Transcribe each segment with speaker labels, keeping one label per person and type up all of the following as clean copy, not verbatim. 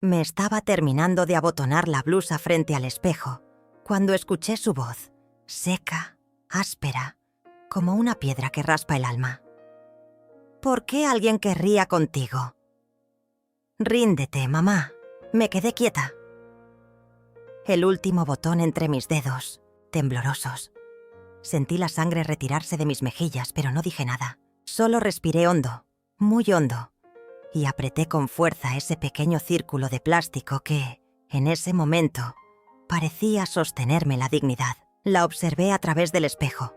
Speaker 1: Me estaba terminando de abotonar la blusa frente al espejo cuando escuché su voz, seca, áspera, como una piedra que raspa el alma. ¿Por qué alguien querría contigo? Ríndete, mamá. Me quedé quieta. El último botón entre mis dedos, temblorosos. Sentí la sangre retirarse de mis mejillas, pero no dije nada. Solo respiré hondo, muy hondo, y apreté con fuerza ese pequeño círculo de plástico que, en ese momento, parecía sostenerme la dignidad. La observé a través del espejo.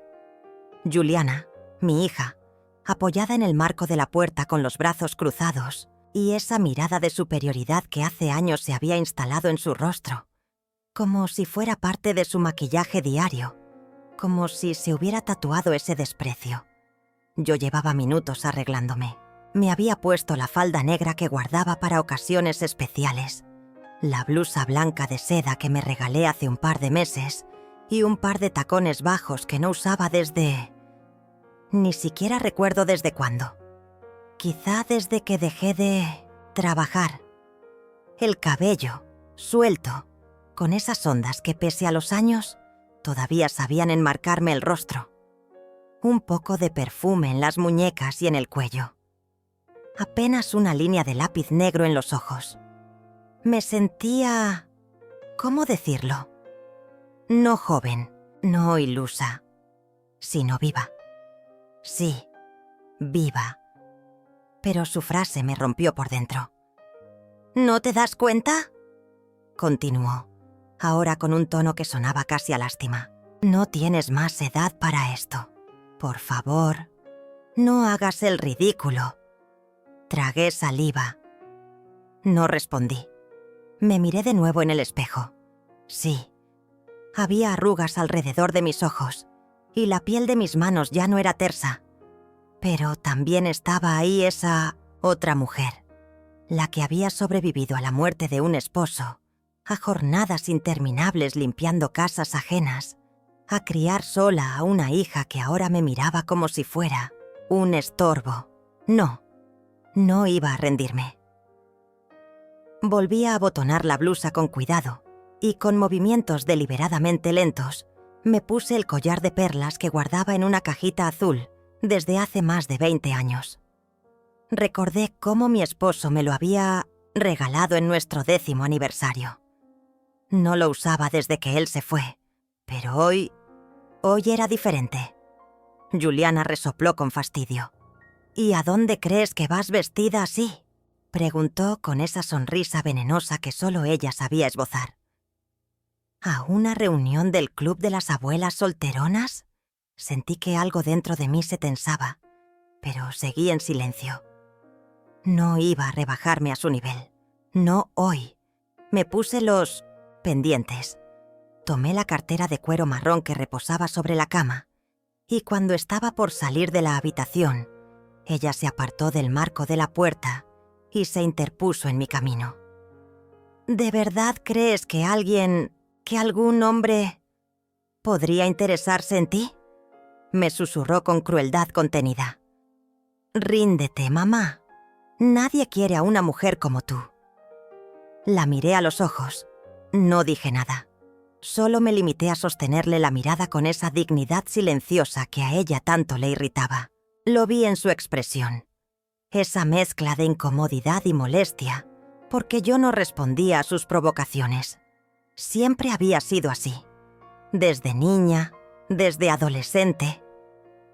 Speaker 1: Juliana, mi hija, apoyada en el marco de la puerta con los brazos cruzados, y esa mirada de superioridad que hace años se había instalado en su rostro, como si fuera parte de su maquillaje diario, como si se hubiera tatuado ese desprecio. Yo llevaba minutos arreglándome. Me había puesto la falda negra que guardaba para ocasiones especiales, la blusa blanca de seda que me regalé hace un par de meses y un par de tacones bajos que no usaba desde... Ni siquiera recuerdo desde cuándo. Quizá desde que dejé de trabajar. El cabello, suelto, con esas ondas que pese a los años todavía sabían enmarcarme el rostro. Un poco de perfume en las muñecas y en el cuello. Apenas una línea de lápiz negro en los ojos. Me sentía... ¿cómo decirlo? No joven, no ilusa, sino viva. Sí, viva. Pero su frase me rompió por dentro. ¿No te das cuenta?, continuó, ahora con un tono que sonaba casi a lástima. No tienes más edad para esto. Por favor, no hagas el ridículo. Tragué saliva. No respondí. Me miré de nuevo en el espejo. Sí, había arrugas alrededor de mis ojos, y la piel de mis manos ya no era tersa. Pero también estaba ahí esa otra mujer, la que había sobrevivido a la muerte de un esposo, a jornadas interminables limpiando casas ajenas, a criar sola a una hija que ahora me miraba como si fuera un estorbo. No iba a rendirme. Volví a abotonar la blusa con cuidado y con movimientos deliberadamente lentos me puse el collar de perlas que guardaba en una cajita azul desde hace más de 20 años. Recordé cómo mi esposo me lo había regalado en nuestro 10º aniversario. No lo usaba desde que él se fue, pero hoy era diferente. Juliana resopló con fastidio. ¿Y a dónde crees que vas vestida así?, preguntó con esa sonrisa venenosa que solo ella sabía esbozar. ¿A una reunión del club de las abuelas solteronas? Sentí que algo dentro de mí se tensaba, pero seguí en silencio. No iba a rebajarme a su nivel. No hoy. Me puse los pendientes. Tomé la cartera de cuero marrón que reposaba sobre la cama, y cuando estaba por salir de la habitación, ella se apartó del marco de la puerta y se interpuso en mi camino. ¿De verdad crees que algún hombre podría interesarse en ti?, me susurró con crueldad contenida. Ríndete, mamá. Nadie quiere a una mujer como tú. La miré a los ojos. No dije nada. Solo me limité a sostenerle la mirada con esa dignidad silenciosa que a ella tanto le irritaba. Lo vi en su expresión. Esa mezcla de incomodidad y molestia, porque yo no respondía a sus provocaciones. Siempre había sido así. Desde niña, desde adolescente,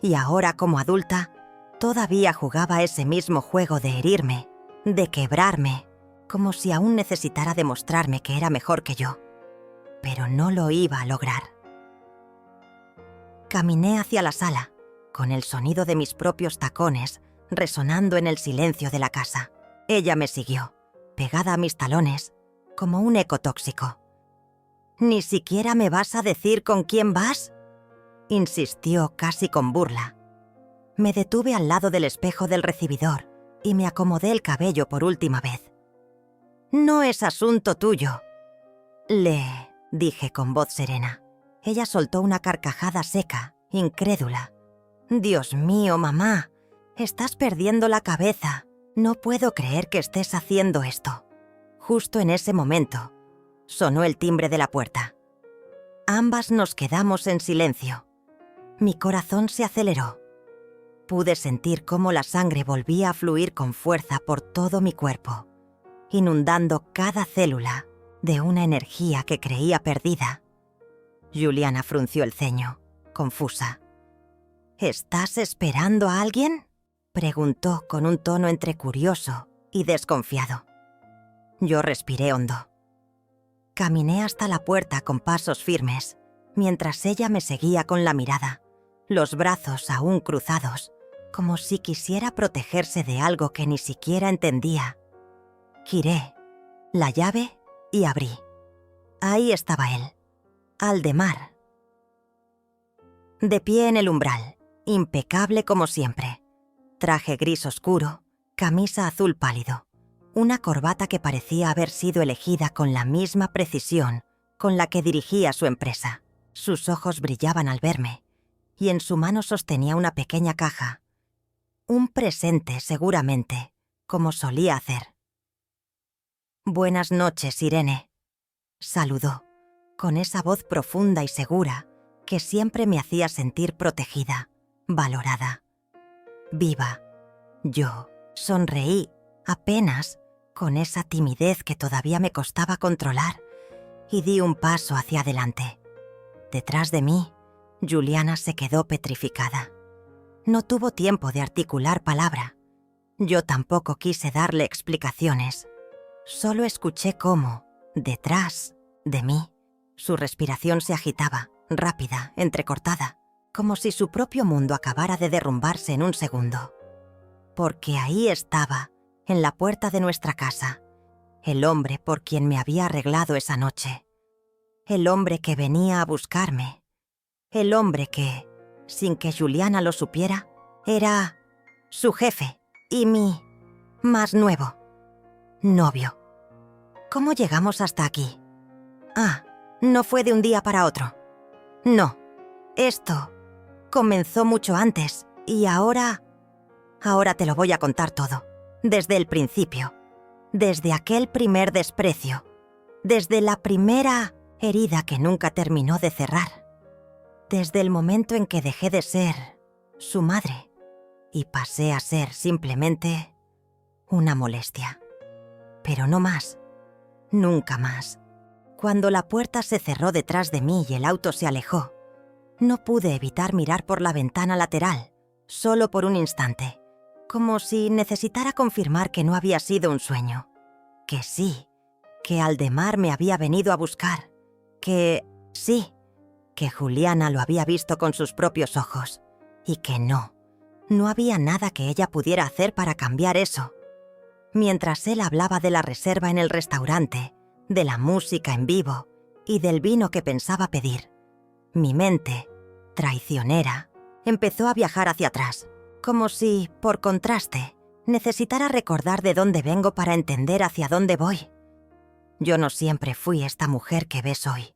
Speaker 1: y ahora como adulta, todavía jugaba ese mismo juego de herirme, de quebrarme, como si aún necesitara demostrarme que era mejor que yo. Pero no lo iba a lograr. Caminé hacia la sala, con el sonido de mis propios tacones resonando en el silencio de la casa. Ella me siguió, pegada a mis talones, como un eco tóxico. ¿Ni siquiera me vas a decir con quién vas?, insistió casi con burla. Me detuve al lado del espejo del recibidor y me acomodé el cabello por última vez. No es asunto tuyo, le dije con voz serena. Ella soltó una carcajada seca, incrédula. Dios mío, mamá, estás perdiendo la cabeza. No puedo creer que estés haciendo esto. Justo en ese momento, sonó el timbre de la puerta. Ambas nos quedamos en silencio. Mi corazón se aceleró. Pude sentir cómo la sangre volvía a fluir con fuerza por todo mi cuerpo, inundando cada célula de una energía que creía perdida. Juliana frunció el ceño, confusa. ¿Estás esperando a alguien?, preguntó con un tono entre curioso y desconfiado. Yo respiré hondo. Caminé hasta la puerta con pasos firmes, mientras ella me seguía con la mirada, los brazos aún cruzados, como si quisiera protegerse de algo que ni siquiera entendía. Giré la llave y abrí. Ahí estaba él, Aldemar. De pie en el umbral, impecable como siempre. Traje gris oscuro, camisa azul pálido, una corbata que parecía haber sido elegida con la misma precisión con la que dirigía su empresa. Sus ojos brillaban al verme, y en su mano sostenía una pequeña caja. Un presente, seguramente, como solía hacer. «Buenas noches, Irene», saludó, con esa voz profunda y segura que siempre me hacía sentir protegida, valorada, viva. Yo sonreí, apenas, con esa timidez que todavía me costaba controlar, y di un paso hacia adelante. Detrás de mí, Juliana se quedó petrificada. No tuvo tiempo de articular palabra. Yo tampoco quise darle explicaciones. Solo escuché cómo, detrás de mí, su respiración se agitaba, rápida, entrecortada, como si su propio mundo acabara de derrumbarse en un segundo. Porque ahí estaba, en la puerta de nuestra casa, el hombre por quien me había arreglado esa noche. El hombre que venía a buscarme. El hombre que, sin que Juliana lo supiera, era su jefe y mi más nuevo novio. ¿Cómo llegamos hasta aquí? Ah, no fue de un día para otro. No, esto comenzó mucho antes y ahora te lo voy a contar todo. Desde el principio, desde aquel primer desprecio, desde la primera herida que nunca terminó de cerrar, desde el momento en que dejé de ser su madre y pasé a ser simplemente una molestia. Pero no más, nunca más. Cuando la puerta se cerró detrás de mí y el auto se alejó, no pude evitar mirar por la ventana lateral, solo por un instante, como si necesitara confirmar que no había sido un sueño, que sí, que Aldemar me había venido a buscar, que sí, que Juliana lo había visto con sus propios ojos, y que no había nada que ella pudiera hacer para cambiar eso. Mientras él hablaba de la reserva en el restaurante, de la música en vivo y del vino que pensaba pedir, mi mente, traicionera, empezó a viajar hacia atrás, como si, por contraste, necesitara recordar de dónde vengo para entender hacia dónde voy. Yo no siempre fui esta mujer que ves hoy,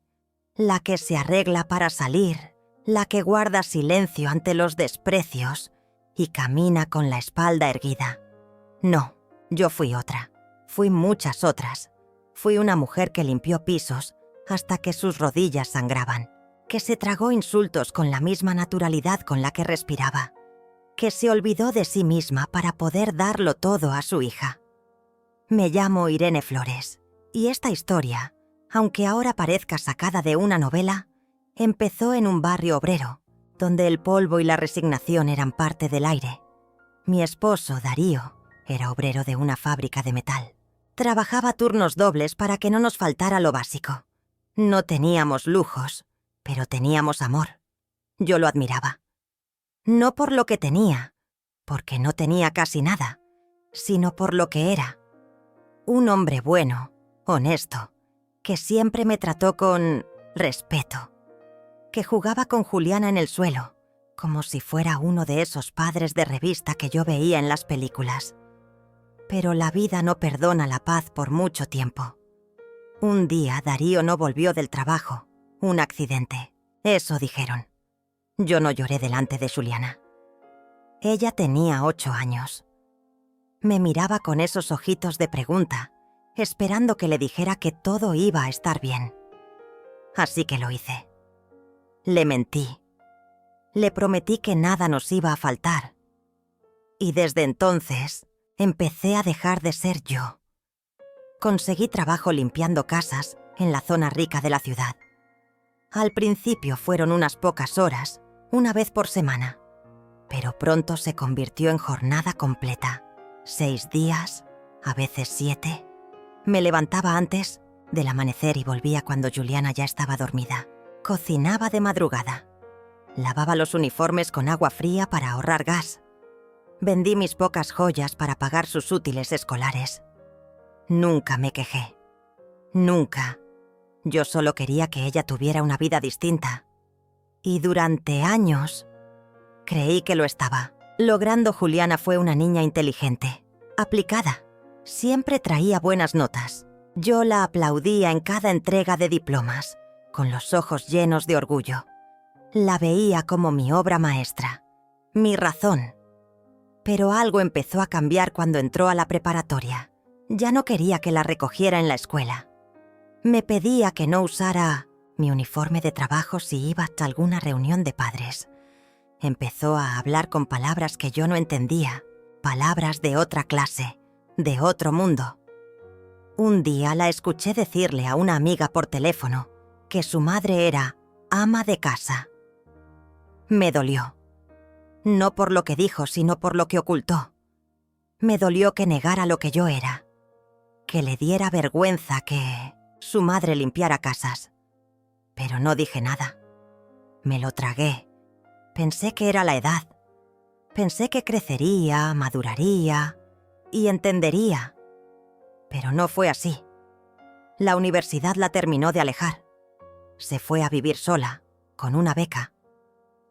Speaker 1: la que se arregla para salir, la que guarda silencio ante los desprecios y camina con la espalda erguida. No, yo fui otra, fui muchas otras. Fui una mujer que limpió pisos hasta que sus rodillas sangraban, que se tragó insultos con la misma naturalidad con la que respiraba, que se olvidó de sí misma para poder darlo todo a su hija. Me llamo Irene Flores, y esta historia, aunque ahora parezca sacada de una novela, empezó en un barrio obrero, donde el polvo y la resignación eran parte del aire. Mi esposo, Darío, era obrero de una fábrica de metal. Trabajaba turnos dobles para que no nos faltara lo básico. No teníamos lujos, pero teníamos amor. Yo lo admiraba. No por lo que tenía, porque no tenía casi nada, sino por lo que era. Un hombre bueno, honesto, que siempre me trató con respeto, que jugaba con Juliana en el suelo, como si fuera uno de esos padres de revista que yo veía en las películas. Pero la vida no perdona la paz por mucho tiempo. Un día Darío no volvió del trabajo, un accidente, eso dijeron. Yo no lloré delante de Juliana. Ella tenía 8 años. Me miraba con esos ojitos de pregunta esperando que le dijera que todo iba a estar bien. Así que lo hice. Le mentí. Le prometí que nada nos iba a faltar. Y desde entonces empecé a dejar de ser yo. Conseguí trabajo limpiando casas en la zona rica de la ciudad. Al principio fueron unas pocas horas, una vez por semana, pero pronto se convirtió en jornada completa. 6 días, a veces 7. Me levantaba antes del amanecer y volvía cuando Juliana ya estaba dormida. Cocinaba de madrugada. Lavaba los uniformes con agua fría para ahorrar gas. Vendí mis pocas joyas para pagar sus útiles escolares. Nunca me quejé. Nunca. Yo solo quería que ella tuviera una vida distinta. Y durante años creí que lo estaba. Logrando Juliana fue una niña inteligente, aplicada. Siempre traía buenas notas. Yo la aplaudía en cada entrega de diplomas, con los ojos llenos de orgullo. La veía como mi obra maestra, mi razón. Pero algo empezó a cambiar cuando entró a la preparatoria. Ya no quería que la recogiera en la escuela. Me pedía que no usara mi uniforme de trabajo si iba a alguna reunión de padres. Empezó a hablar con palabras que yo no entendía, palabras de otra clase, de otro mundo. Un día la escuché decirle a una amiga por teléfono que su madre era ama de casa. Me dolió. No por lo que dijo, sino por lo que ocultó. Me dolió que negara lo que yo era, que le diera vergüenza que su madre limpiara casas. Pero no dije nada. Me lo tragué. Pensé que era la edad. Pensé que crecería, maduraría y entendería. Pero no fue así. La universidad la terminó de alejar. Se fue a vivir sola, con una beca.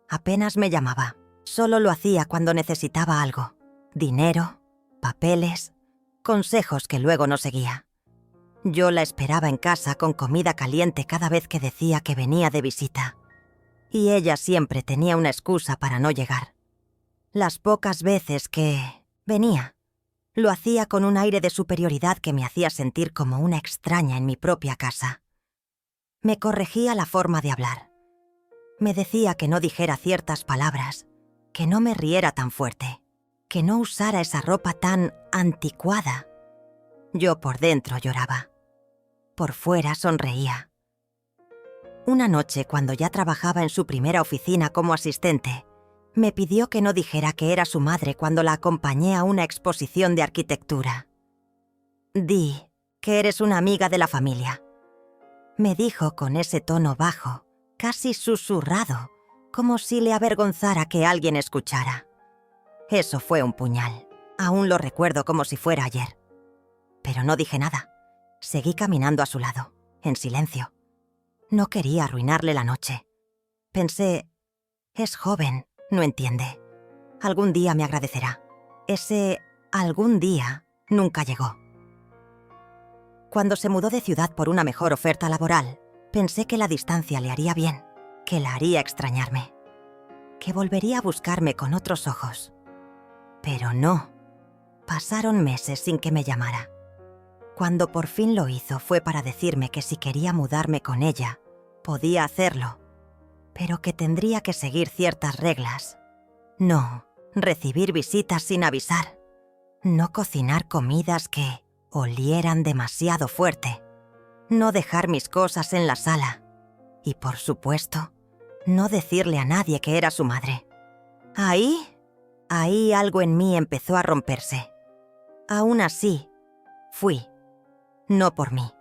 Speaker 1: Apenas me llamaba. Solo lo hacía cuando necesitaba algo. Dinero, papeles, consejos que luego no seguía. Yo la esperaba en casa con comida caliente cada vez que decía que venía de visita. Y ella siempre tenía una excusa para no llegar. Las pocas veces que venía, lo hacía con un aire de superioridad que me hacía sentir como una extraña en mi propia casa. Me corregía la forma de hablar. Me decía que no dijera ciertas palabras, que no me riera tan fuerte, que no usara esa ropa tan anticuada. Yo por dentro lloraba. Por fuera sonreía. Una noche, cuando ya trabajaba en su primera oficina como asistente, me pidió que no dijera que era su madre cuando la acompañé a una exposición de arquitectura. «Di que eres una amiga de la familia», me dijo con ese tono bajo, casi susurrado, como si le avergonzara que alguien escuchara. Eso fue un puñal. Aún lo recuerdo como si fuera ayer. Pero no dije nada. Seguí caminando a su lado, en silencio. No quería arruinarle la noche. Pensé, es joven, no entiende. Algún día me agradecerá. Ese algún día nunca llegó. Cuando se mudó de ciudad por una mejor oferta laboral, pensé que la distancia le haría bien, que la haría extrañarme, que volvería a buscarme con otros ojos. Pero no. Pasaron meses sin que me llamara. Cuando por fin lo hizo fue para decirme que si quería mudarme con ella, podía hacerlo, pero que tendría que seguir ciertas reglas. No recibir visitas sin avisar. No cocinar comidas que olieran demasiado fuerte. No dejar mis cosas en la sala. Y por supuesto, no decirle a nadie que era su madre. Ahí algo en mí empezó a romperse. Aún así, fui. No por mí,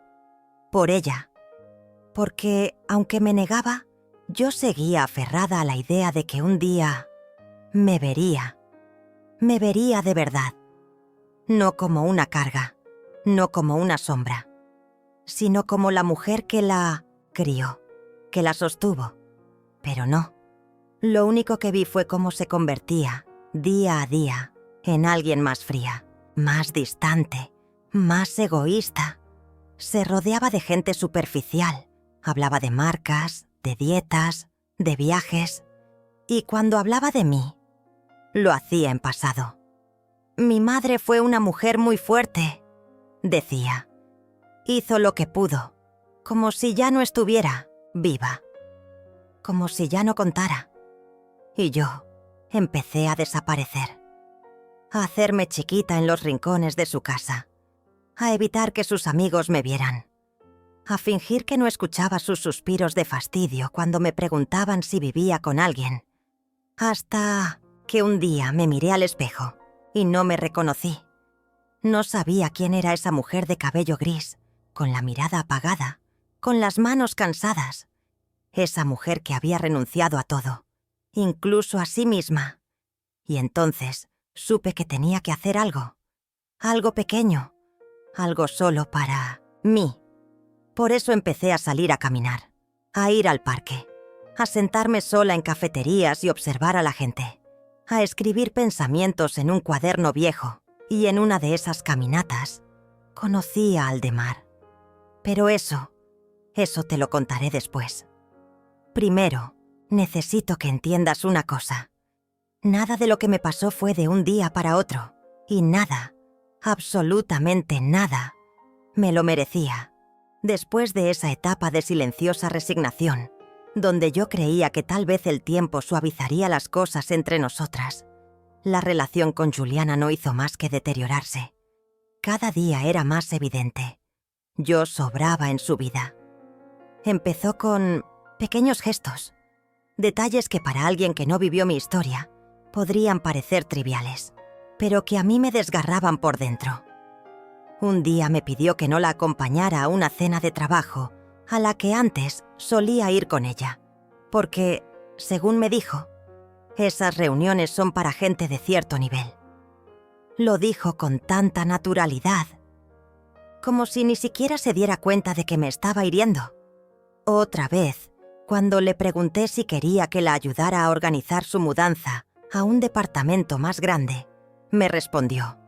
Speaker 1: por ella. Porque, aunque me negaba, yo seguía aferrada a la idea de que un día me vería de verdad. No como una carga, no como una sombra, sino como la mujer que la crió, que la sostuvo. Pero no, lo único que vi fue cómo se convertía, día a día, en alguien más fría, más distante, más egoísta. Se rodeaba de gente superficial, hablaba de marcas, de dietas, de viajes, y cuando hablaba de mí, lo hacía en pasado. Mi madre fue una mujer muy fuerte, decía, Hizo lo que pudo, como si ya no estuviera viva, como si ya no contara. Y yo empecé a desaparecer, a hacerme chiquita en los rincones de su casa, a evitar que sus amigos me vieran, a fingir que no escuchaba sus suspiros de fastidio cuando me preguntaban si vivía con alguien, hasta que un día me miré al espejo y no me reconocí. No sabía quién era esa mujer de cabello gris, con la mirada apagada, con las manos cansadas. Esa mujer que había renunciado a todo, incluso a sí misma. Y entonces supe que tenía que hacer algo pequeño, algo solo para mí. Por eso empecé a salir a caminar, a ir al parque, a sentarme sola en cafeterías y observar a la gente, a escribir pensamientos en un cuaderno viejo, y en una de esas caminatas conocí a Aldemar. Pero eso te lo contaré después. Primero, necesito que entiendas una cosa. Nada de lo que me pasó fue de un día para otro, y nada, absolutamente nada, me lo merecía. Después de esa etapa de silenciosa resignación, donde yo creía que tal vez el tiempo suavizaría las cosas entre nosotras, la relación con Juliana no hizo más que deteriorarse. Cada día era más evidente. Yo sobraba en su vida. Empezó con pequeños gestos, detalles que para alguien que no vivió mi historia podrían parecer triviales, pero que a mí me desgarraban por dentro. Un día me pidió que no la acompañara a una cena de trabajo a la que antes solía ir con ella, porque, según me dijo, esas reuniones son para gente de cierto nivel. Lo dijo con tanta naturalidad, como si ni siquiera se diera cuenta de que me estaba hiriendo. Otra vez, cuando le pregunté si quería que la ayudara a organizar su mudanza a un departamento más grande, me respondió: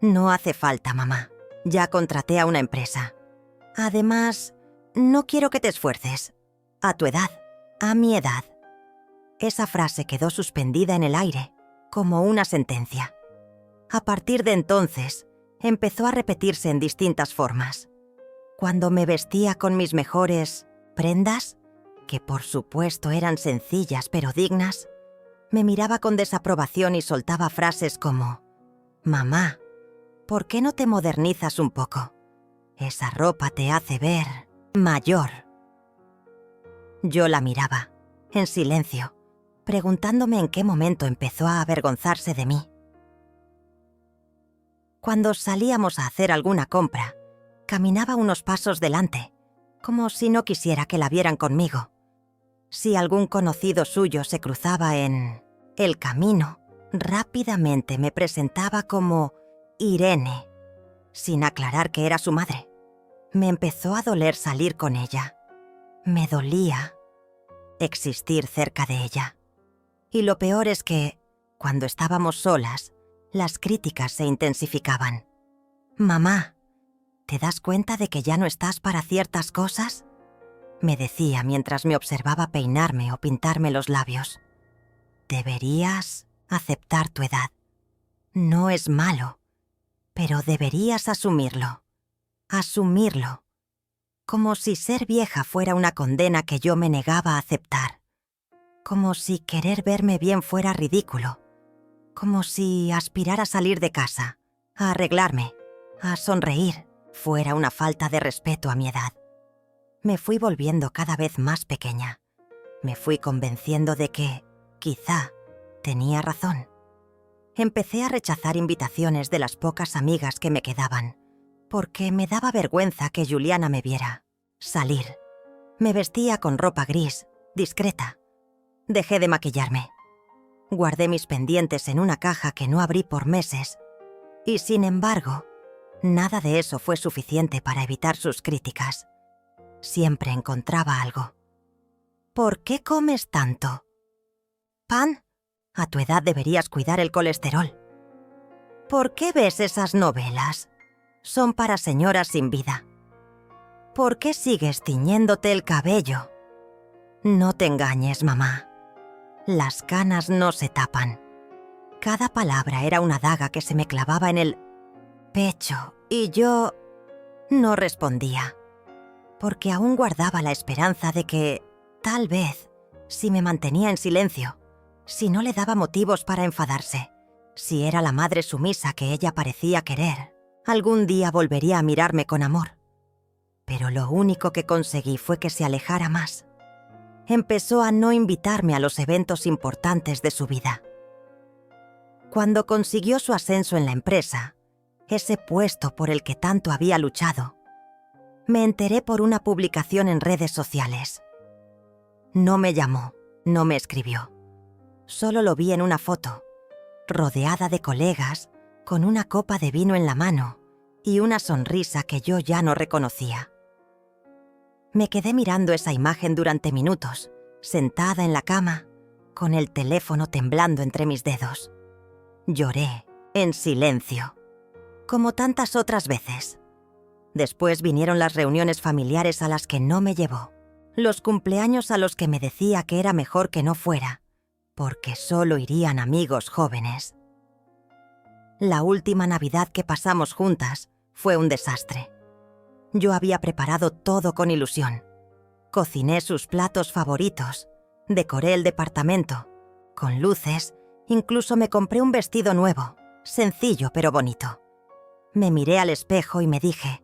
Speaker 1: «No hace falta, mamá. Ya contraté a una empresa. Además, no quiero que te esfuerces. A tu edad, a mi edad». Esa frase quedó suspendida en el aire, como una sentencia. A partir de entonces, empezó a repetirse en distintas formas. Cuando me vestía con mis mejores prendas, que por supuesto eran sencillas pero dignas, me miraba con desaprobación y soltaba frases como: «Mamá, ¿por qué no te modernizas un poco? Esa ropa te hace ver mayor». Yo la miraba, en silencio, preguntándome en qué momento empezó a avergonzarse de mí. Cuando salíamos a hacer alguna compra, caminaba unos pasos delante, como si no quisiera que la vieran conmigo. Si algún conocido suyo se cruzaba en el camino, rápidamente me presentaba como Irene, sin aclarar que era su madre. Me empezó a doler salir con ella. Me dolía existir cerca de ella. Y lo peor es que, cuando estábamos solas, las críticas se intensificaban. «Mamá, ¿te das cuenta de que ya no estás para ciertas cosas?», me decía mientras me observaba peinarme o pintarme los labios. «Deberías aceptar tu edad. No es malo, pero deberías asumirlo. Asumirlo. Como si ser vieja fuera una condena que yo me negaba a aceptar. Como si querer verme bien fuera ridículo. Como si aspirar a salir de casa, a arreglarme, a sonreír, fuera una falta de respeto a mi edad». Me fui volviendo cada vez más pequeña. Me fui convenciendo de que, quizá, tenía razón. Empecé a rechazar invitaciones de las pocas amigas que me quedaban, porque me daba vergüenza que Juliana me viera salir. Me vestía con ropa gris, discreta. Dejé de maquillarme. Guardé mis pendientes en una caja que no abrí por meses. Y sin embargo, nada de eso fue suficiente para evitar sus críticas. Siempre encontraba algo. «¿Por qué comes tanto? ¿Pan? A tu edad deberías cuidar el colesterol. ¿Por qué ves esas novelas? Son para señoras sin vida. ¿Por qué sigues tiñéndote el cabello? No te engañes, mamá. Las canas no se tapan». Cada palabra era una daga que se me clavaba en el pecho y yo No respondía, porque aún guardaba la esperanza de que, tal vez, si me mantenía en silencio, si no le daba motivos para enfadarse, si era la madre sumisa que ella parecía querer, algún día volvería a mirarme con amor. Pero lo único que conseguí fue que se alejara más. Empezó a no invitarme a los eventos importantes de su vida. Cuando consiguió su ascenso en la empresa, ese puesto por el que tanto había luchado, me enteré por una publicación en redes sociales. No me llamó, no me escribió. Solo lo vi en una foto, rodeada de colegas, con una copa de vino en la mano y una sonrisa que yo ya no reconocía. Me quedé mirando esa imagen durante minutos, sentada en la cama, con el teléfono temblando entre mis dedos. Lloré, en silencio, como tantas otras veces. Después vinieron las reuniones familiares a las que no me llevó, los cumpleaños a los que me decía que era mejor que no fuera, porque solo irían amigos jóvenes. La última Navidad que pasamos juntas fue un desastre. Yo había preparado todo con ilusión. Cociné sus platos favoritos, decoré el departamento, con luces, incluso me compré un vestido nuevo, sencillo pero bonito. Me miré al espejo y me dije,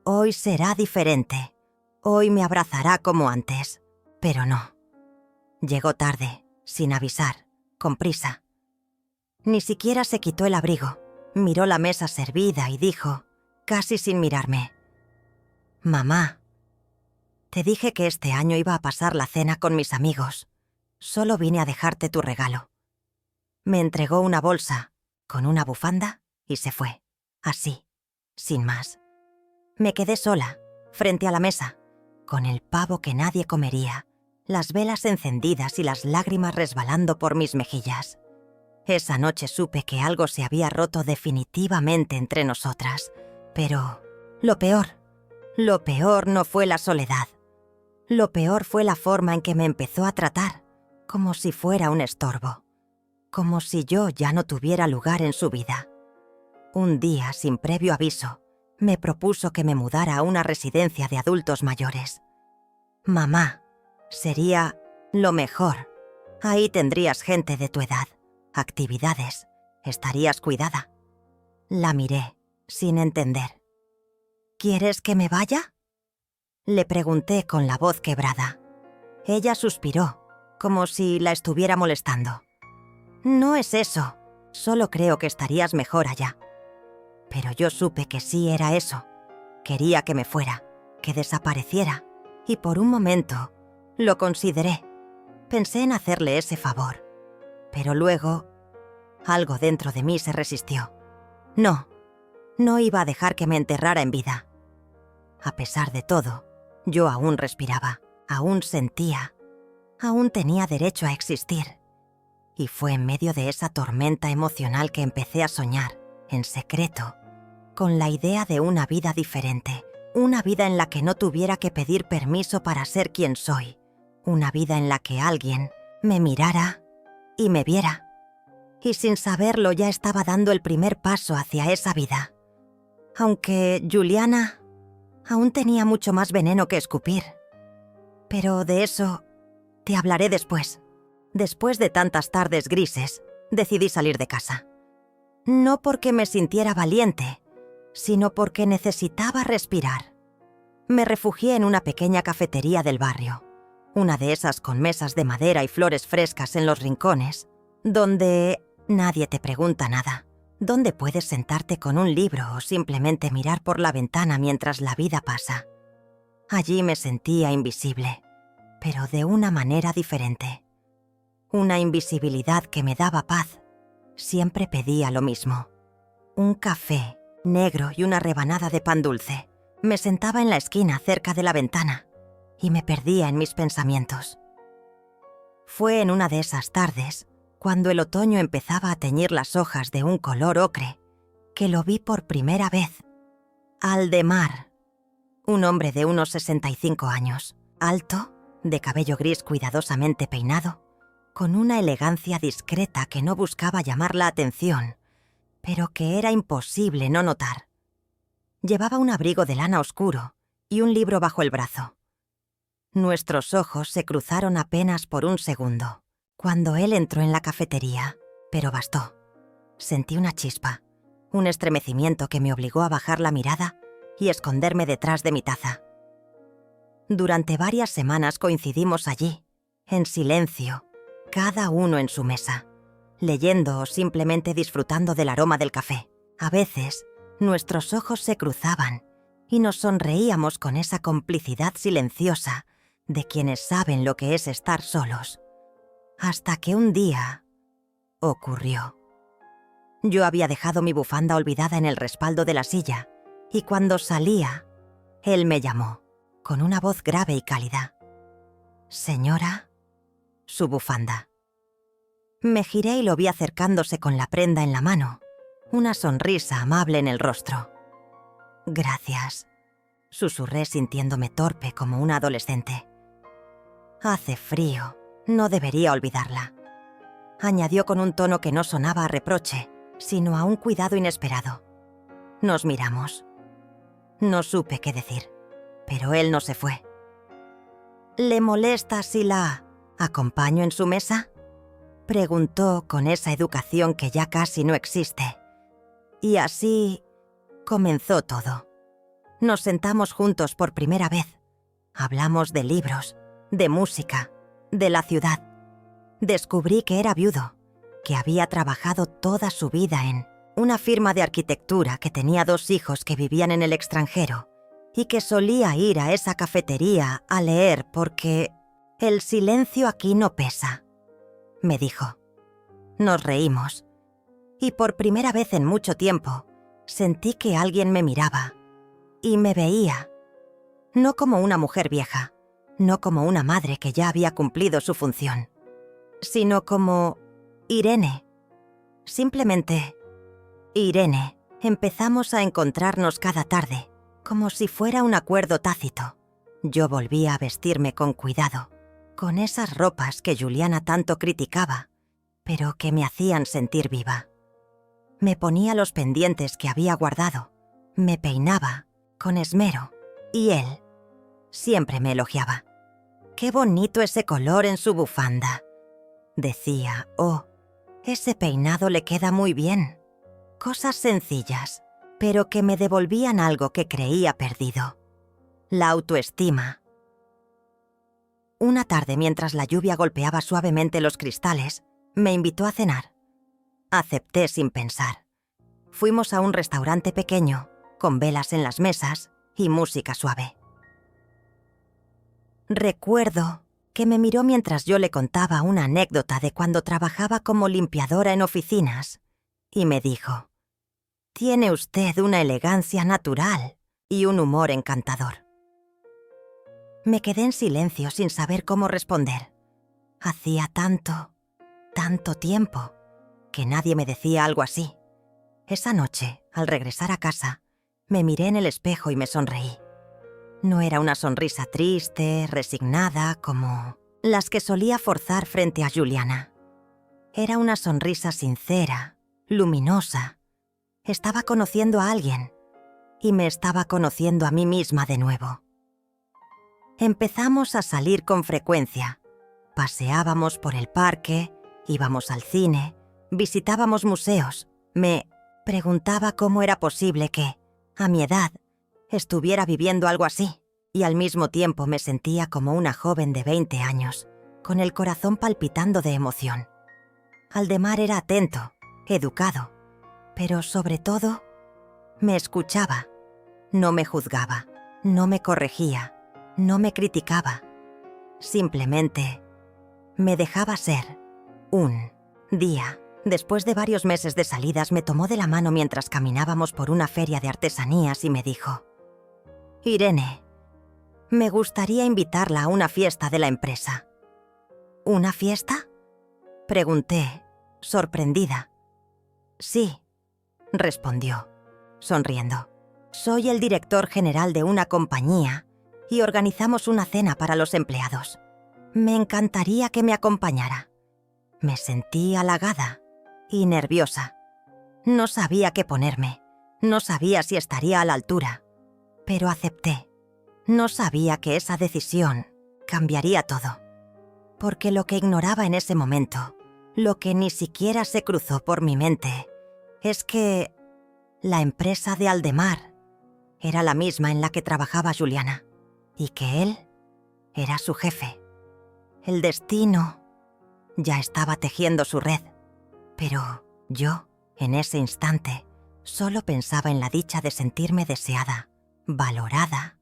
Speaker 1: hoy será diferente, hoy me abrazará como antes, pero no. Llegó tarde, sin avisar, con prisa. Ni siquiera se quitó el abrigo, miró la mesa servida y dijo, casi sin mirarme, «Mamá, te dije que este año iba a pasar la cena con mis amigos. Solo vine a dejarte tu regalo». Me entregó una bolsa con una bufanda y se fue, así, sin más. Me quedé sola, frente a la mesa, con el pavo que nadie comería, las velas encendidas y las lágrimas resbalando por mis mejillas. Esa noche supe que algo se había roto definitivamente entre nosotras, pero lo peor no fue la soledad. Lo peor fue la forma en que me empezó a tratar, como si fuera un estorbo, como si yo ya no tuviera lugar en su vida. Un día, sin previo aviso, me propuso que me mudara a una residencia de adultos mayores. «Mamá, sería lo mejor. Ahí tendrías gente de tu edad, actividades, estarías cuidada». La miré, sin entender. «¿Quieres que me vaya?», le pregunté con la voz quebrada. Ella suspiró, como si la estuviera molestando. «No es eso, solo creo que estarías mejor allá». Pero yo supe que sí era eso. Quería que me fuera, que desapareciera, y por un momento lo consideré. Pensé en hacerle ese favor. Pero luego, algo dentro de mí se resistió. No iba a dejar que me enterrara en vida. A pesar de todo, yo aún respiraba, aún sentía, aún tenía derecho a existir. Y fue en medio de esa tormenta emocional que empecé a soñar, en secreto, con la idea de una vida diferente, una vida en la que no tuviera que pedir permiso para ser quien soy, una vida en la que alguien me mirara y me viera. Y sin saberlo ya estaba dando el primer paso hacia esa vida. Aunque Juliana aún tenía mucho más veneno que escupir. Pero de eso te hablaré después. Después de tantas tardes grises, decidí salir de casa. No porque me sintiera valiente, sino porque necesitaba respirar. Me refugié en una pequeña cafetería del barrio, una de esas con mesas de madera y flores frescas en los rincones, donde nadie te pregunta nada, donde puedes sentarte con un libro o simplemente mirar por la ventana mientras la vida pasa. Allí me sentía invisible, pero de una manera diferente. Una invisibilidad que me daba paz. Siempre pedía lo mismo. Un café negro y una rebanada de pan dulce. Me sentaba en la esquina cerca de la ventana y me perdía en mis pensamientos. Fue en una de esas tardes, cuando el otoño empezaba a teñir las hojas de un color ocre, que lo vi por primera vez. Aldemar, un hombre de unos 65 años, alto, de cabello gris cuidadosamente peinado, con una elegancia discreta que no buscaba llamar la atención, pero que era imposible no notar. Llevaba un abrigo de lana oscuro y un libro bajo el brazo. Nuestros ojos se cruzaron apenas por un segundo, cuando él entró en la cafetería, pero bastó. Sentí una chispa, un estremecimiento que me obligó a bajar la mirada y esconderme detrás de mi taza. Durante varias semanas coincidimos allí, en silencio, cada uno en su mesa, leyendo o simplemente disfrutando del aroma del café. A veces, nuestros ojos se cruzaban y nos sonreíamos con esa complicidad silenciosa de quienes saben lo que es estar solos. Hasta que un día ocurrió. Yo había dejado mi bufanda olvidada en el respaldo de la silla y cuando salía, él me llamó, con una voz grave y cálida. «Señora», su bufanda. Me giré y lo vi acercándose con la prenda en la mano, una sonrisa amable en el rostro. «Gracias», susurré sintiéndome torpe como una adolescente. «Hace frío, no debería olvidarla», añadió con un tono que no sonaba a reproche, sino a un cuidado inesperado. Nos miramos. No supe qué decir, pero él no se fue. «¿Le molesta si la acompaño en su mesa?», preguntó con esa educación que ya casi no existe. Y así comenzó todo. Nos sentamos juntos por primera vez. Hablamos de libros, de música, de la ciudad. Descubrí que era viudo, que había trabajado toda su vida en una firma de arquitectura, que tenía 2 hijos que vivían en el extranjero y que solía ir a esa cafetería a leer porque el silencio aquí no pesa, me dijo. Nos reímos y por primera vez en mucho tiempo sentí que alguien me miraba y me veía, no como una mujer vieja, no como una madre que ya había cumplido su función, sino como Irene. Simplemente Irene. Empezamos a encontrarnos cada tarde, como si fuera un acuerdo tácito. Yo volvía a vestirme con cuidado, con esas ropas que Juliana tanto criticaba, pero que me hacían sentir viva. Me ponía los pendientes que había guardado, me peinaba con esmero, y él siempre me elogiaba. «Qué bonito ese color en su bufanda», decía. «Oh, ese peinado le queda muy bien». Cosas sencillas, pero que me devolvían algo que creía perdido. La autoestima. Una tarde, mientras la lluvia golpeaba suavemente los cristales, me invitó a cenar. Acepté sin pensar. Fuimos a un restaurante pequeño, con velas en las mesas y música suave. Recuerdo que me miró mientras yo le contaba una anécdota de cuando trabajaba como limpiadora en oficinas, y me dijo: «Tiene usted una elegancia natural y un humor encantador». Me quedé en silencio sin saber cómo responder. Hacía tanto tiempo que nadie me decía algo así. Esa noche, al regresar a casa, me miré en el espejo y me sonreí. No era una sonrisa triste, resignada, como las que solía forzar frente a Juliana. Era una sonrisa sincera, luminosa. Estaba conociendo a alguien y me estaba conociendo a mí misma de nuevo. Empezamos a salir con frecuencia. Paseábamos por el parque, íbamos al cine, visitábamos museos. Me preguntaba cómo era posible que, a mi edad, estuviera viviendo algo así, y al mismo tiempo me sentía como una joven de 20 años, con el corazón palpitando de emoción. Aldemar era atento, educado, pero sobre todo, me escuchaba. No me juzgaba, no me corregía, no me criticaba. Simplemente me dejaba ser. Un día, después de varios meses de salidas, me tomó de la mano mientras caminábamos por una feria de artesanías y me dijo: «Irene, me gustaría invitarla a una fiesta de la empresa». «¿Una fiesta?», pregunté, sorprendida. «Sí», respondió, sonriendo. «Soy el director general de una compañía y organizamos una cena para los empleados. Me encantaría que me acompañara». Me sentí halagada y nerviosa. No sabía qué ponerme. No sabía si estaría a la altura, pero acepté. No sabía que esa decisión cambiaría todo, porque lo que ignoraba en ese momento, lo que ni siquiera se cruzó por mi mente, es que la empresa de Aldemar era la misma en la que trabajaba Juliana, y que él era su jefe. El destino ya estaba tejiendo su red, pero yo, en ese instante, solo pensaba en la dicha de sentirme deseada, valorada,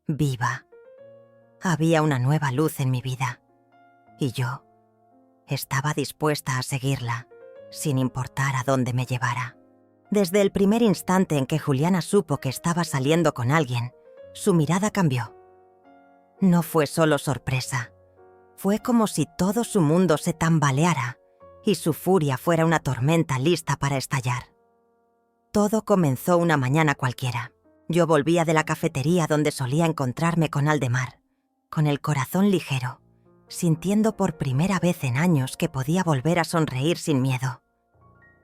Speaker 1: viva. Había una nueva luz en mi vida, y yo estaba dispuesta a seguirla, sin importar a dónde me llevara. Desde el primer instante en que Juliana supo que estaba saliendo con alguien, su mirada cambió. No fue solo sorpresa. Fue como si todo su mundo se tambaleara y su furia fuera una tormenta lista para estallar. Todo comenzó una mañana cualquiera. Yo volvía de la cafetería donde solía encontrarme con Aldemar, con el corazón ligero, sintiendo por primera vez en años que podía volver a sonreír sin miedo.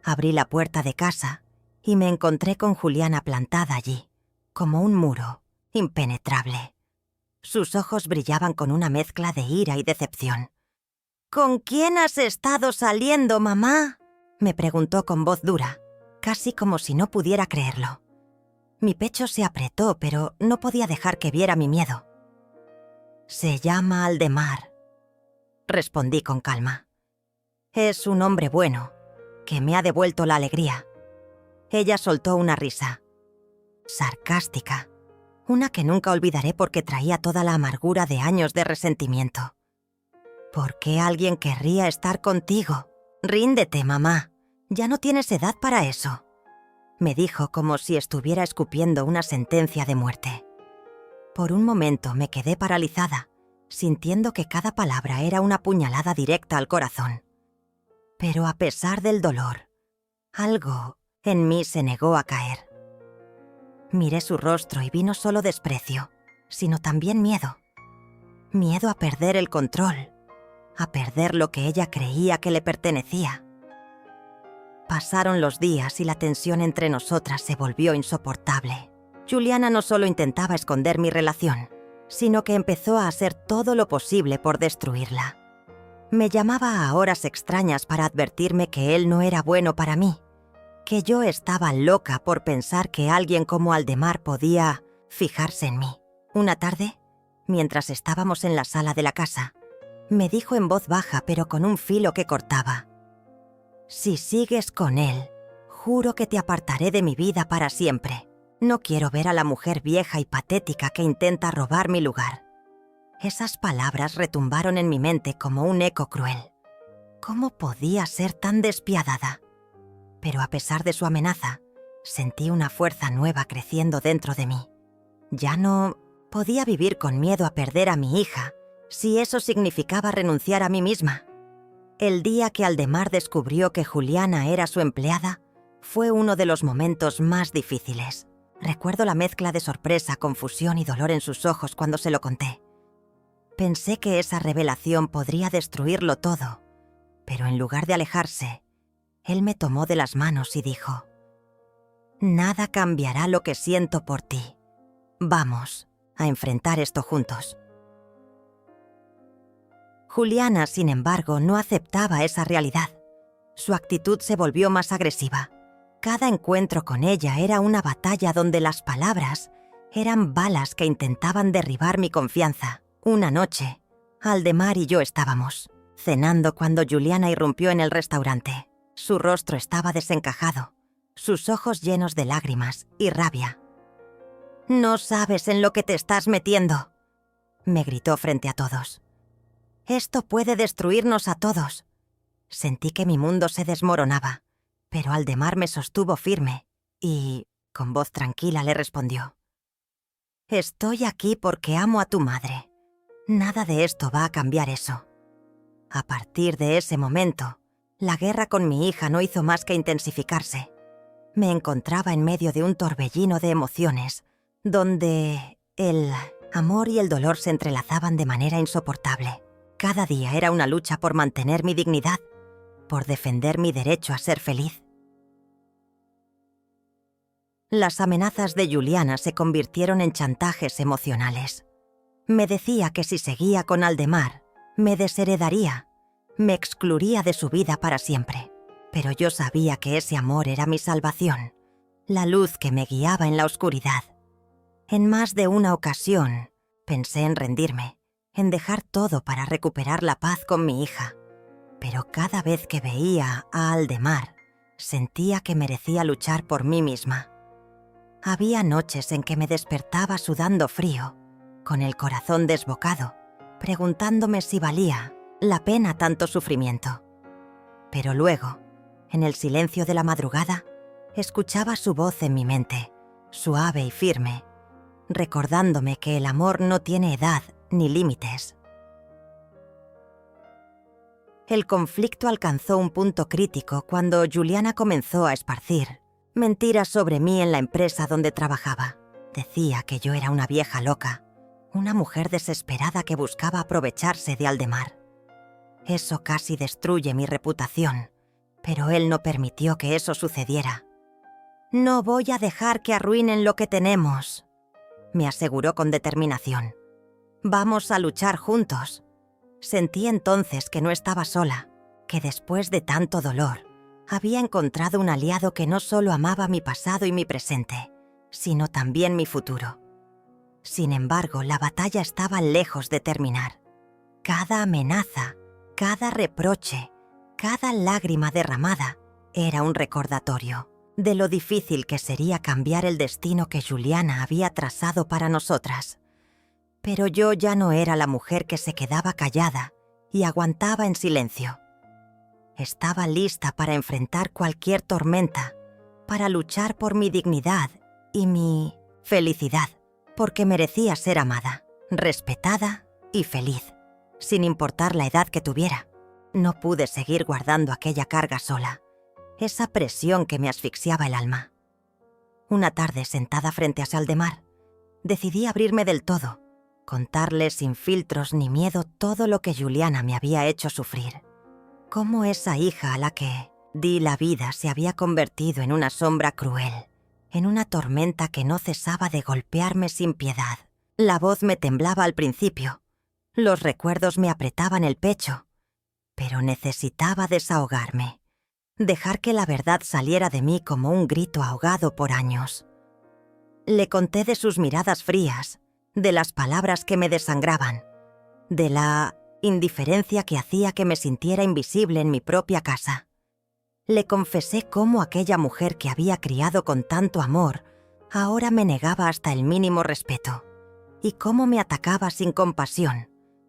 Speaker 1: Abrí la puerta de casa y me encontré con Juliana plantada allí, como un muro, impenetrable. Sus ojos brillaban con una mezcla de ira y decepción. «¿Con quién has estado saliendo, mamá?», me preguntó con voz dura, casi como si no pudiera creerlo. Mi pecho se apretó, pero no podía dejar que viera mi miedo. «Se llama Aldemar», respondí con calma. «Es un hombre bueno, que me ha devuelto la alegría». Ella soltó una risa, sarcástica, una que nunca olvidaré porque traía toda la amargura de años de resentimiento. «¿Por qué alguien querría estar contigo? Ríndete, mamá. Ya no tienes edad para eso», me dijo como si estuviera escupiendo una sentencia de muerte. Por un momento me quedé paralizada, sintiendo que cada palabra era una puñalada directa al corazón. Pero a pesar del dolor, algo en mí se negó a caer. Miré su rostro y vi no solo desprecio, sino también miedo. Miedo a perder el control, a perder lo que ella creía que le pertenecía. Pasaron los días y la tensión entre nosotras se volvió insoportable. Juliana no solo intentaba esconder mi relación, sino que empezó a hacer todo lo posible por destruirla. Me llamaba a horas extrañas para advertirme que él no era bueno para mí, que yo estaba loca por pensar que alguien como Aldemar podía fijarse en mí. Una tarde, mientras estábamos en la sala de la casa, me dijo en voz baja pero con un filo que cortaba: «Si sigues con él, juro que te apartaré de mi vida para siempre. No quiero ver a la mujer vieja y patética que intenta robar mi lugar». Esas palabras retumbaron en mi mente como un eco cruel. ¿Cómo podía ser tan despiadada? Pero a pesar de su amenaza, sentí una fuerza nueva creciendo dentro de mí. Ya no podía vivir con miedo a perder a mi hija, si eso significaba renunciar a mí misma. El día que Aldemar descubrió que Juliana era su empleada, fue uno de los momentos más difíciles. Recuerdo la mezcla de sorpresa, confusión y dolor en sus ojos cuando se lo conté. Pensé que esa revelación podría destruirlo todo, pero en lugar de alejarse, él me tomó de las manos y dijo: «Nada cambiará lo que siento por ti. Vamos a enfrentar esto juntos». Juliana, sin embargo, no aceptaba esa realidad. Su actitud se volvió más agresiva. Cada encuentro con ella era una batalla donde las palabras eran balas que intentaban derribar mi confianza. Una noche, Aldemar y yo estábamos cenando cuando Juliana irrumpió en el restaurante. Su rostro estaba desencajado, sus ojos llenos de lágrimas y rabia. «No sabes en lo que te estás metiendo», me gritó frente a todos. «Esto puede destruirnos a todos». Sentí que mi mundo se desmoronaba, pero Aldemar me sostuvo firme y, con voz tranquila, le respondió: «Estoy aquí porque amo a tu madre. Nada de esto va a cambiar eso». A partir de ese momento, la guerra con mi hija no hizo más que intensificarse. Me encontraba en medio de un torbellino de emociones, donde el amor y el dolor se entrelazaban de manera insoportable. Cada día era una lucha por mantener mi dignidad, por defender mi derecho a ser feliz. Las amenazas de Juliana se convirtieron en chantajes emocionales. Me decía que si seguía con Aldemar, me desheredaría, me excluiría de su vida para siempre. Pero yo sabía que ese amor era mi salvación, la luz que me guiaba en la oscuridad. En más de una ocasión, pensé en rendirme, en dejar todo para recuperar la paz con mi hija. Pero cada vez que veía a Aldemar, sentía que merecía luchar por mí misma. Había noches en que me despertaba sudando frío, con el corazón desbocado, preguntándome si valía la pena tanto sufrimiento. Pero luego, en el silencio de la madrugada, escuchaba su voz en mi mente, suave y firme, recordándome que el amor no tiene edad ni límites. El conflicto alcanzó un punto crítico cuando Juliana comenzó a esparcir mentiras sobre mí en la empresa donde trabajaba. Decía que yo era una vieja loca, una mujer desesperada que buscaba aprovecharse de Aldemar. Eso casi destruye mi reputación, pero él no permitió que eso sucediera. «No voy a dejar que arruinen lo que tenemos», me aseguró con determinación. «Vamos a luchar juntos». Sentí entonces que no estaba sola, que después de tanto dolor, había encontrado un aliado que no solo amaba mi pasado y mi presente, sino también mi futuro. Sin embargo, la batalla estaba lejos de terminar. Cada amenaza, cada reproche, cada lágrima derramada era un recordatorio de lo difícil que sería cambiar el destino que Juliana había trazado para nosotras. Pero yo ya no era la mujer que se quedaba callada y aguantaba en silencio. Estaba lista para enfrentar cualquier tormenta, para luchar por mi dignidad y mi felicidad, porque merecía ser amada, respetada y feliz, sin importar la edad que tuviera. No pude seguir guardando aquella carga sola, esa presión que me asfixiaba el alma. Una tarde, sentada frente a Aldemar, decidí abrirme del todo, contarle sin filtros ni miedo todo lo que Juliana me había hecho sufrir. Cómo esa hija a la que di la vida se había convertido en una sombra cruel, en una tormenta que no cesaba de golpearme sin piedad. La voz me temblaba al principio, los recuerdos me apretaban el pecho, pero necesitaba desahogarme, dejar que la verdad saliera de mí como un grito ahogado por años. Le conté de sus miradas frías, de las palabras que me desangraban, de la indiferencia que hacía que me sintiera invisible en mi propia casa. Le confesé cómo aquella mujer que había criado con tanto amor ahora me negaba hasta el mínimo respeto, y cómo me atacaba sin compasión,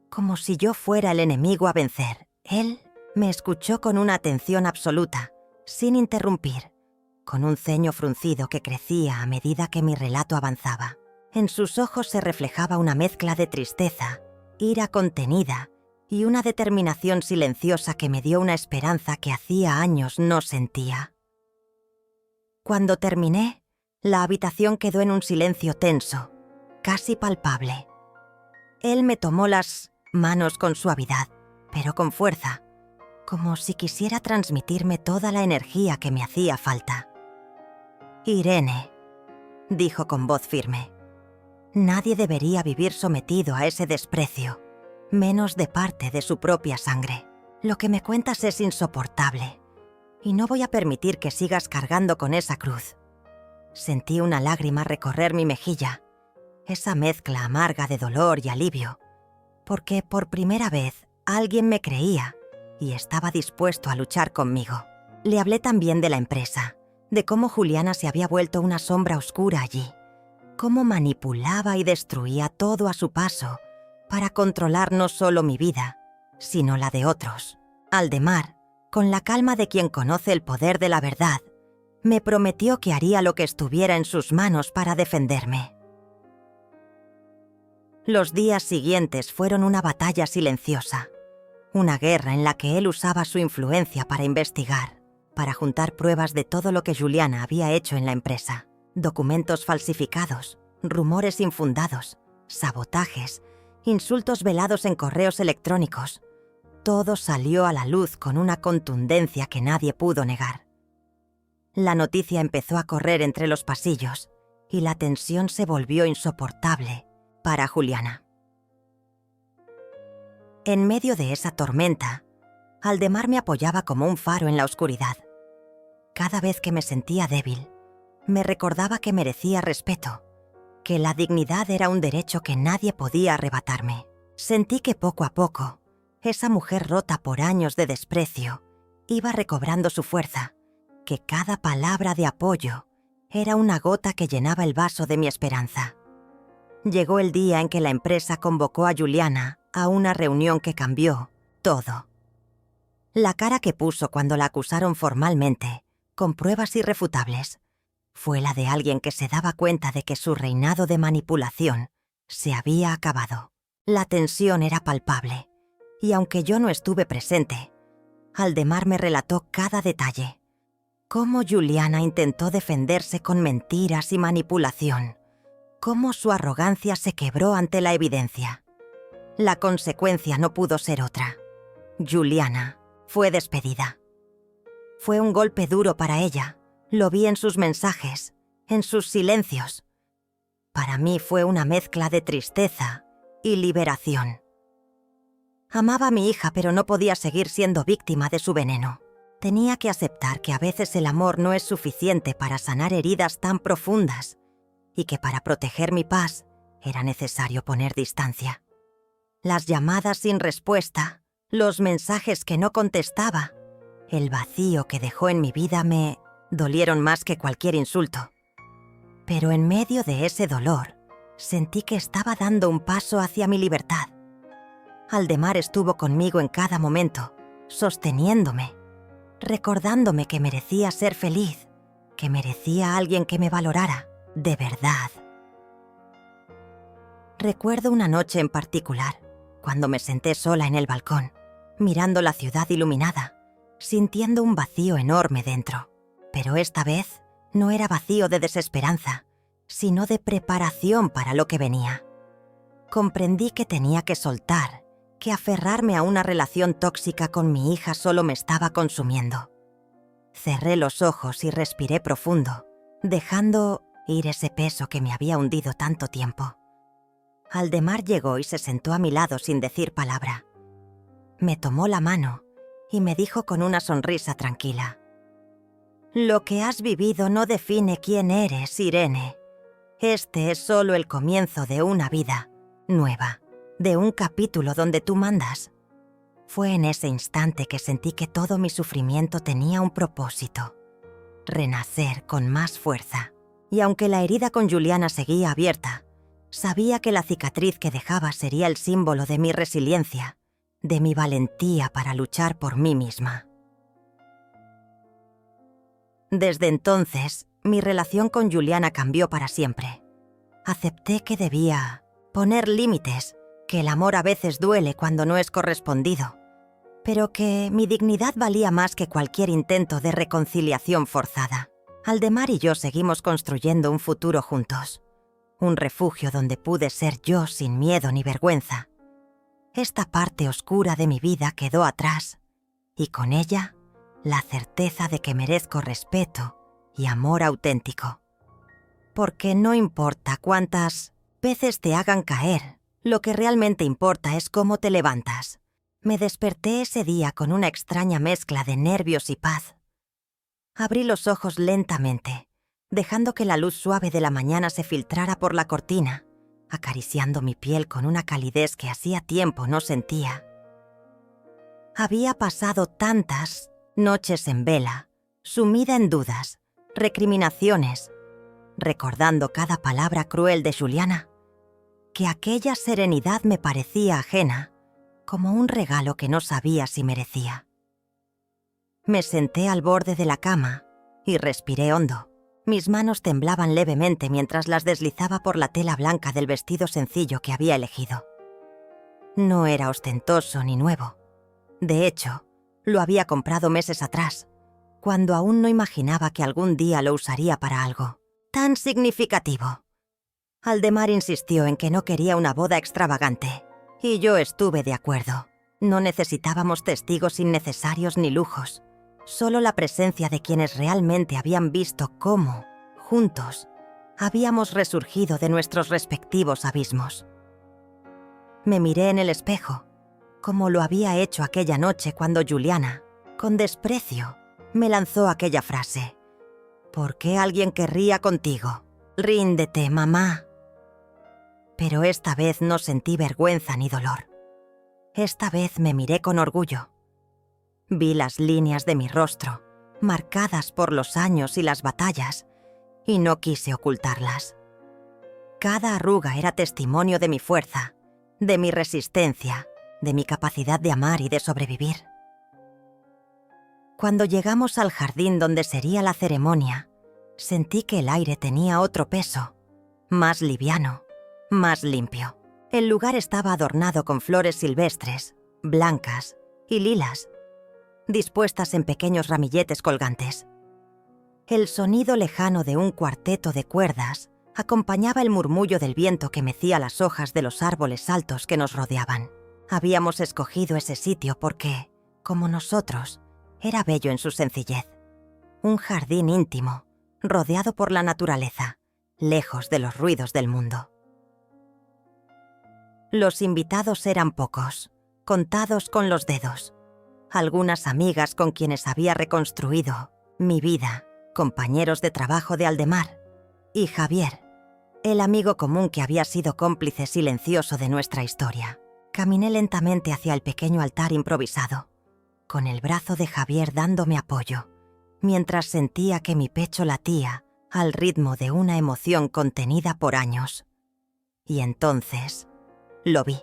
Speaker 1: como si yo fuera el enemigo a vencer. Él me escuchó con una atención absoluta, sin interrumpir, con un ceño fruncido que crecía a medida que mi relato avanzaba. En sus ojos se reflejaba una mezcla de tristeza, ira contenida y una determinación silenciosa que me dio una esperanza que hacía años no sentía. Cuando terminé, la habitación quedó en un silencio tenso, casi palpable. Él me tomó las manos con suavidad, pero con fuerza, como si quisiera transmitirme toda la energía que me hacía falta. «Irene», dijo con voz firme, «nadie debería vivir sometido a ese desprecio, menos de parte de su propia sangre. Lo que me cuentas es insoportable, y no voy a permitir que sigas cargando con esa cruz». Sentí una lágrima recorrer mi mejilla, esa mezcla amarga de dolor y alivio, porque por primera vez alguien me creía y estaba dispuesto a luchar conmigo. Le hablé también de la empresa, de cómo Juliana se había vuelto una sombra oscura allí, cómo manipulaba y destruía todo a su paso para controlar no solo mi vida, sino la de otros. Aldemar, con la calma de quien conoce el poder de la verdad, me prometió que haría lo que estuviera en sus manos para defenderme. Los días siguientes fueron una batalla silenciosa, una guerra en la que él usaba su influencia para investigar, para juntar pruebas de todo lo que Juliana había hecho en la empresa, documentos falsificados, rumores infundados, sabotajes, insultos velados en correos electrónicos. Todo salió a la luz con una contundencia que nadie pudo negar. La noticia empezó a correr entre los pasillos y la tensión se volvió insoportable para Juliana. En medio de esa tormenta, Aldemar me apoyaba como un faro en la oscuridad. Cada vez que me sentía débil, me recordaba que merecía respeto, que la dignidad era un derecho que nadie podía arrebatarme. Sentí que poco a poco, esa mujer rota por años de desprecio iba recobrando su fuerza, que cada palabra de apoyo era una gota que llenaba el vaso de mi esperanza. Llegó el día en que la empresa convocó a Juliana a una reunión que cambió todo. La cara que puso cuando la acusaron formalmente, con pruebas irrefutables, fue la de alguien que se daba cuenta de que su reinado de manipulación se había acabado. La tensión era palpable, y aunque yo no estuve presente, Aldemar me relató cada detalle. Cómo Juliana intentó defenderse con mentiras y manipulación. Cómo su arrogancia se quebró ante la evidencia. La consecuencia no pudo ser otra. Juliana fue despedida. Fue un golpe duro para ella. Lo vi en sus mensajes, en sus silencios. Para mí fue una mezcla de tristeza y liberación. Amaba a mi hija, pero no podía seguir siendo víctima de su veneno. Tenía que aceptar que a veces el amor no es suficiente para sanar heridas tan profundas y que para proteger mi paz era necesario poner distancia. Las llamadas sin respuesta, los mensajes que no contestaba, el vacío que dejó en mi vida me dolieron más que cualquier insulto. Pero en medio de ese dolor, sentí que estaba dando un paso hacia mi libertad. Aldemar estuvo conmigo en cada momento, sosteniéndome, recordándome que merecía ser feliz, que merecía a alguien que me valorara, de verdad. Recuerdo una noche en particular, cuando me senté sola en el balcón, mirando la ciudad iluminada, sintiendo un vacío enorme dentro. Pero esta vez no era vacío de desesperanza, sino de preparación para lo que venía. Comprendí que tenía que soltar, que aferrarme a una relación tóxica con mi hija solo me estaba consumiendo. Cerré los ojos y respiré profundo, dejando ir ese peso que me había hundido tanto tiempo. Aldemar llegó y se sentó a mi lado sin decir palabra. Me tomó la mano y me dijo con una sonrisa tranquila: «Lo que has vivido no define quién eres, Irene. Este es solo el comienzo de una vida nueva, de un capítulo donde tú mandas». Fue en ese instante que sentí que todo mi sufrimiento tenía un propósito: renacer con más fuerza. Y aunque la herida con Juliana seguía abierta, sabía que la cicatriz que dejaba sería el símbolo de mi resiliencia, de mi valentía para luchar por mí misma. Desde entonces, mi relación con Juliana cambió para siempre. Acepté que debía poner límites, que el amor a veces duele cuando no es correspondido, pero que mi dignidad valía más que cualquier intento de reconciliación forzada. Aldemar y yo seguimos construyendo un futuro juntos, un refugio donde pude ser yo sin miedo ni vergüenza. Esta parte oscura de mi vida quedó atrás, y con ella, la certeza de que merezco respeto y amor auténtico. Porque no importa cuántas veces te hagan caer, lo que realmente importa es cómo te levantas. Me desperté ese día con una extraña mezcla de nervios y paz. Abrí los ojos lentamente, dejando que la luz suave de la mañana se filtrara por la cortina, acariciando mi piel con una calidez que hacía tiempo no sentía. Había pasado tantas noches en vela, sumida en dudas, recriminaciones, recordando cada palabra cruel de Juliana, que aquella serenidad me parecía ajena, como un regalo que no sabía si merecía. Me senté al borde de la cama y respiré hondo. Mis manos temblaban levemente mientras las deslizaba por la tela blanca del vestido sencillo que había elegido. No era ostentoso ni nuevo. De hecho, lo había comprado meses atrás, cuando aún no imaginaba que algún día lo usaría para algo tan significativo. Aldemar insistió en que no quería una boda extravagante, y yo estuve de acuerdo. No necesitábamos testigos innecesarios ni lujos, Solo la presencia de quienes realmente habían visto cómo, juntos, habíamos resurgido de nuestros respectivos abismos. Me miré en el espejo, como lo había hecho aquella noche cuando Juliana, con desprecio, me lanzó aquella frase: ¿por qué alguien querría contigo? Ríndete, mamá. Pero esta vez no sentí vergüenza ni dolor. Esta vez me miré con orgullo. Vi las líneas de mi rostro, marcadas por los años y las batallas, y no quise ocultarlas. Cada arruga era testimonio de mi fuerza, de mi resistencia, de mi capacidad de amar y de sobrevivir. Cuando llegamos al jardín donde sería la ceremonia, sentí que el aire tenía otro peso, más liviano, más limpio. El lugar estaba adornado con flores silvestres, blancas y lilas, dispuestas en pequeños ramilletes colgantes. El sonido lejano de un cuarteto de cuerdas acompañaba el murmullo del viento que mecía las hojas de los árboles altos que nos rodeaban. Habíamos escogido ese sitio porque, como nosotros, era bello en su sencillez. Un jardín íntimo, rodeado por la naturaleza, lejos de los ruidos del mundo. Los invitados eran pocos, contados con los dedos. Algunas amigas con quienes había reconstruido mi vida, compañeros de trabajo de Aldemar, y Javier, el amigo común que había sido cómplice silencioso de nuestra historia. Caminé lentamente hacia el pequeño altar improvisado, con el brazo de Javier dándome apoyo, mientras sentía que mi pecho latía al ritmo de una emoción contenida por años. Y entonces lo vi.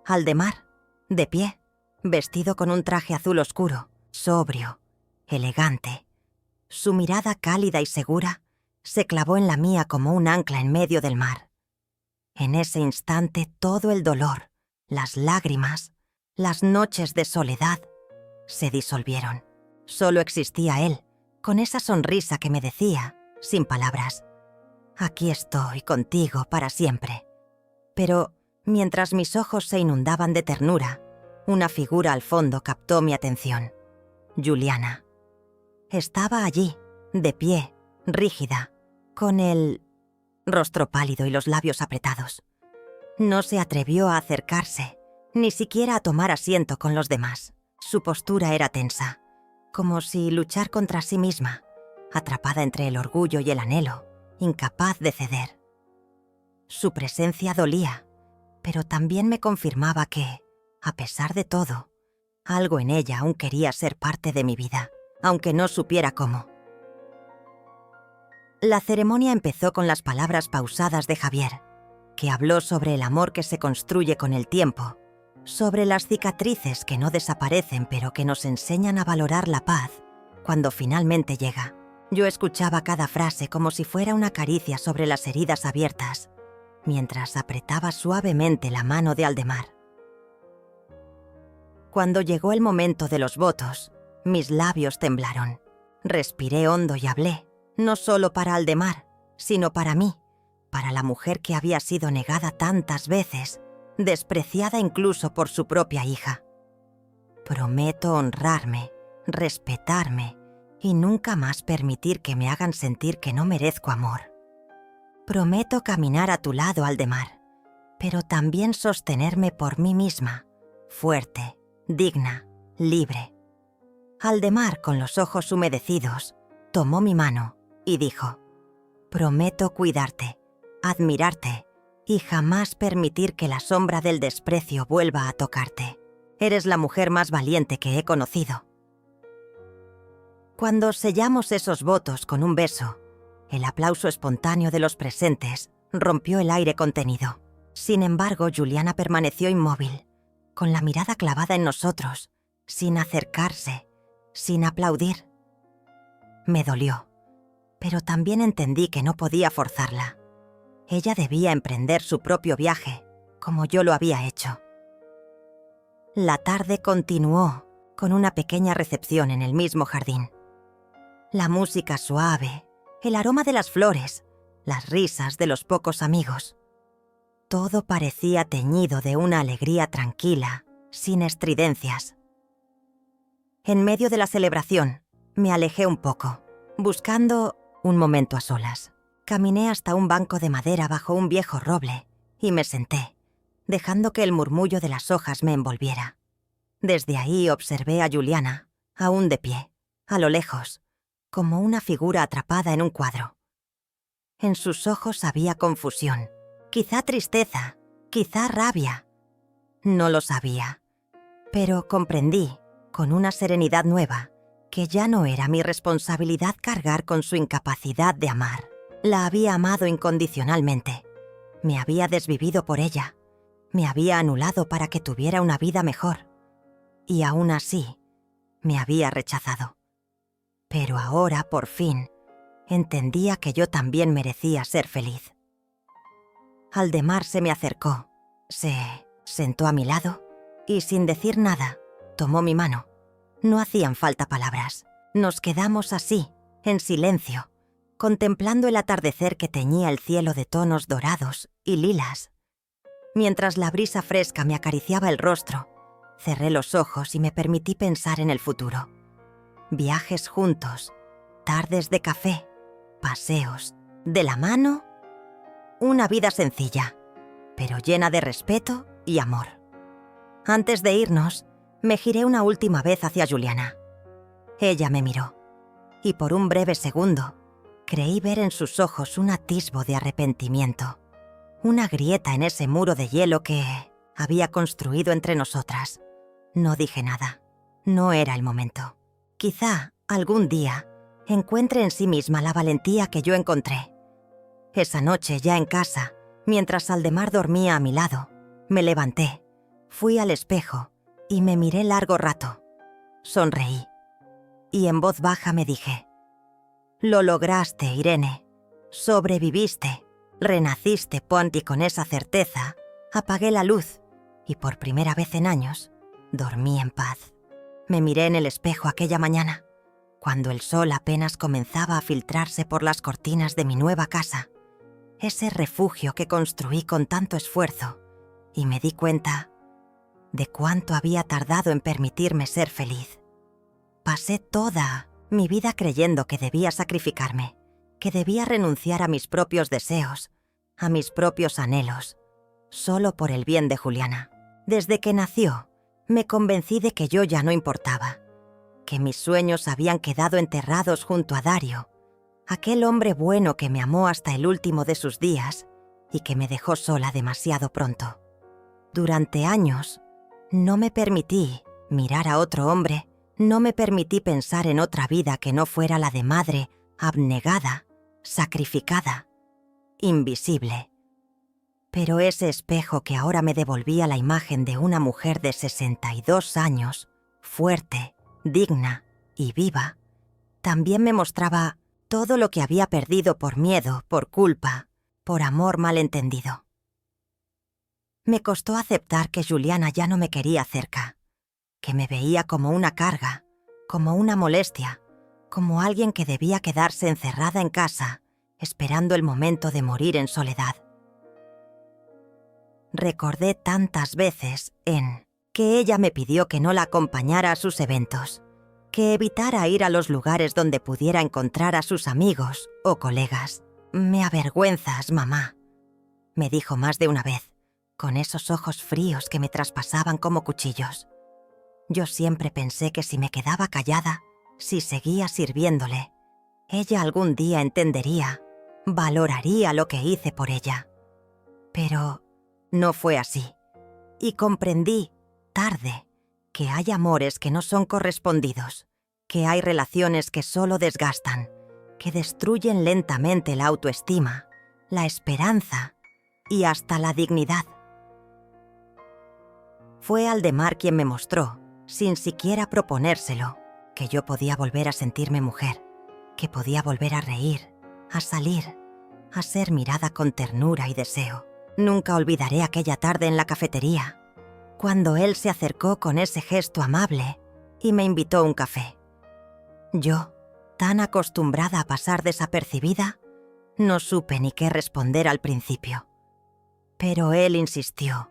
Speaker 1: Aldemar, de pie, vestido con un traje azul oscuro, sobrio, elegante. Su mirada cálida y segura se clavó en la mía como un ancla en medio del mar. En ese instante todo el dolor, las lágrimas, las noches de soledad, se disolvieron. Solo existía él, con esa sonrisa que me decía, sin palabras: aquí estoy contigo para siempre. Pero, mientras mis ojos se inundaban de ternura, una figura al fondo captó mi atención. Juliana. Estaba allí, de pie, rígida, con el rostro pálido y los labios apretados. No se atrevió a acercarse, ni siquiera a tomar asiento con los demás. Su postura era tensa, como si luchar contra sí misma, atrapada entre el orgullo y el anhelo, incapaz de ceder. Su presencia dolía, pero también me confirmaba que, a pesar de todo, algo en ella aún quería ser parte de mi vida, aunque no supiera cómo. La ceremonia empezó con las palabras pausadas de Javier, que habló sobre el amor que se construye con el tiempo, sobre las cicatrices que no desaparecen pero que nos enseñan a valorar la paz cuando finalmente llega. Yo escuchaba cada frase como si fuera una caricia sobre las heridas abiertas, mientras apretaba suavemente la mano de Aldemar. Cuando llegó el momento de los votos, mis labios temblaron. Respiré hondo y hablé, no solo para Aldemar, sino para mí, para la mujer que había sido negada tantas veces, despreciada incluso por su propia hija. Prometo honrarme, respetarme y nunca más permitir que me hagan sentir que no merezco amor. Prometo caminar a tu lado, Aldemar, pero también sostenerme por mí misma, fuerte, digna, libre. Aldemar, con los ojos humedecidos, tomó mi mano y dijo: prometo cuidarte, admirarte y jamás permitir que la sombra del desprecio vuelva a tocarte. Eres la mujer más valiente que he conocido. Cuando sellamos esos votos con un beso, el aplauso espontáneo de los presentes rompió el aire contenido. Sin embargo, Juliana permaneció inmóvil, con la mirada clavada en nosotros, sin acercarse, sin aplaudir. Me dolió, pero también entendí que no podía forzarla. Ella debía emprender su propio viaje, como yo lo había hecho. La tarde continuó con una pequeña recepción en el mismo jardín. La música suave, el aroma de las flores, las risas de los pocos amigos. Todo parecía teñido de una alegría tranquila, sin estridencias. En medio de la celebración, me alejé un poco, buscando un momento a solas. Caminé hasta un banco de madera bajo un viejo roble y me senté, dejando que el murmullo de las hojas me envolviera. Desde ahí observé a Juliana, aún de pie, a lo lejos, como una figura atrapada en un cuadro. En sus ojos había confusión, quizá tristeza, quizá rabia. No lo sabía, pero comprendí, con una serenidad nueva, que ya no era mi responsabilidad cargar con su incapacidad de amar. La había amado incondicionalmente. Me había desvivido por ella. Me había anulado para que tuviera una vida mejor. Y aún así, me había rechazado. Pero ahora, por fin, entendía que yo también merecía ser feliz. Aldemar se me acercó, se sentó a mi lado y, sin decir nada, tomó mi mano. No hacían falta palabras. Nos quedamos así, en silencio, contemplando el atardecer que teñía el cielo de tonos dorados y lilas. Mientras la brisa fresca me acariciaba el rostro, cerré los ojos y me permití pensar en el futuro. Viajes juntos, tardes de café, paseos, de la mano. Una vida sencilla, pero llena de respeto y amor. Antes de irnos, me giré una última vez hacia Juliana. Ella me miró, y por un breve segundo, creí ver en sus ojos un atisbo de arrepentimiento, una grieta en ese muro de hielo que había construido entre nosotras. No dije nada. No era el momento. Quizá, algún día, encuentre en sí misma la valentía que yo encontré. Esa noche, ya en casa, mientras Aldemar dormía a mi lado, me levanté, fui al espejo y me miré largo rato. Sonreí. Y en voz baja me dije: «Lo lograste, Irene. Sobreviviste. Renaciste, Ponti». Con esa certeza, apagué la luz y por primera vez en años, dormí en paz. Me miré en el espejo aquella mañana, cuando el sol apenas comenzaba a filtrarse por las cortinas de mi nueva casa, ese refugio que construí con tanto esfuerzo, y me di cuenta de cuánto había tardado en permitirme ser feliz. Pasé toda mi vida creyendo que debía sacrificarme, que debía renunciar a mis propios deseos, a mis propios anhelos, solo por el bien de Juliana. Desde que nació, me convencí de que yo ya no importaba, que mis sueños habían quedado enterrados junto a Dario, aquel hombre bueno que me amó hasta el último de sus días y que me dejó sola demasiado pronto. Durante años, no me permití mirar a otro hombre, no me permití pensar en otra vida que no fuera la de madre abnegada, sacrificada, invisible. Pero ese espejo que ahora me devolvía la imagen de una mujer de 62 años, fuerte, digna y viva, también me mostraba todo lo que había perdido por miedo, por culpa, por amor malentendido. Me costó aceptar que Juliana ya no me quería cerca, que me veía como una carga, como una molestia, como alguien que debía quedarse encerrada en casa, esperando el momento de morir en soledad. Recordé tantas veces que ella me pidió que no la acompañara a sus eventos, que evitara ir a los lugares donde pudiera encontrar a sus amigos o colegas. «Me avergüenzas, mamá», me dijo más de una vez, con esos ojos fríos que me traspasaban como cuchillos. Yo siempre pensé que si me quedaba callada, si seguía sirviéndole, ella algún día entendería, valoraría lo que hice por ella. Pero no fue así, y comprendí, tarde, que hay amores que no son correspondidos, que hay relaciones que solo desgastan, que destruyen lentamente la autoestima, la esperanza y hasta la dignidad. Fue Aldemar quien me mostró, sin siquiera proponérselo, que yo podía volver a sentirme mujer, que podía volver a reír, a salir, a ser mirada con ternura y deseo. Nunca olvidaré aquella tarde en la cafetería, cuando él se acercó con ese gesto amable y me invitó a un café. Yo, tan acostumbrada a pasar desapercibida, no supe ni qué responder al principio. Pero él insistió,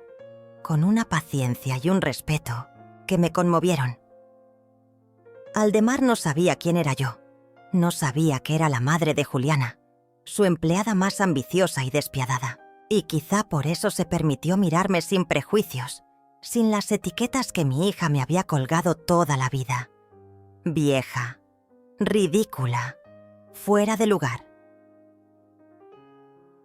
Speaker 1: con una paciencia y un respeto que me conmovieron. Aldemar no sabía quién era yo. No sabía que era la madre de Juliana, su empleada más ambiciosa y despiadada. Y quizá por eso se permitió mirarme sin prejuicios, sin las etiquetas que mi hija me había colgado toda la vida. Vieja, ridícula, fuera de lugar.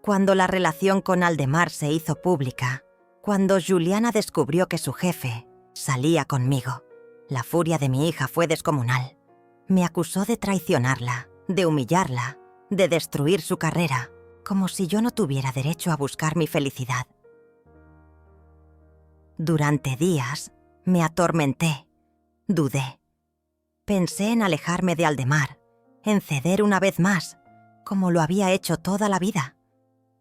Speaker 1: Cuando la relación con Aldemar se hizo pública, cuando Juliana descubrió que su jefe salía conmigo, la furia de mi hija fue descomunal. Me acusó de traicionarla, de humillarla, de destruir su carrera, como si yo no tuviera derecho a buscar mi felicidad. Durante días me atormenté, dudé. Pensé en alejarme de Aldemar, en ceder una vez más, como lo había hecho toda la vida.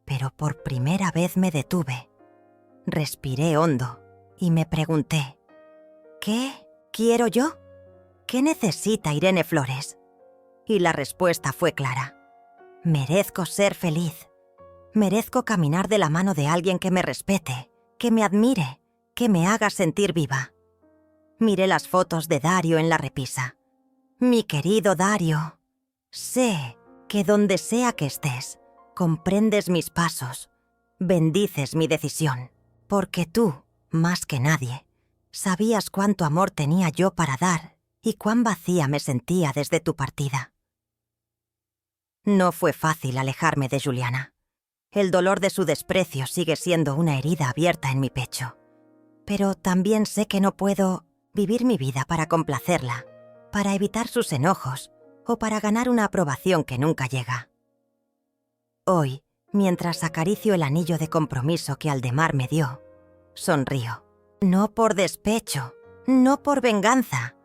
Speaker 1: Pero por primera vez me detuve. Respiré hondo y me pregunté, ¿qué quiero yo? ¿Qué necesita Irene Flores? Y la respuesta fue clara. Merezco ser feliz. Merezco caminar de la mano de alguien que me respete, que me admire, que me haga sentir viva. Miré las fotos de Dario en la repisa. Mi querido Dario, sé que donde sea que estés, comprendes mis pasos, bendices mi decisión, porque tú, más que nadie, sabías cuánto amor tenía yo para dar y cuán vacía me sentía desde tu partida. No fue fácil alejarme de Juliana. El dolor de su desprecio sigue siendo una herida abierta en mi pecho. Pero también sé que no puedo vivir mi vida para complacerla, para evitar sus enojos o para ganar una aprobación que nunca llega. Hoy, mientras acaricio el anillo de compromiso que Aldemar me dio, sonrío. No por despecho, no por venganza,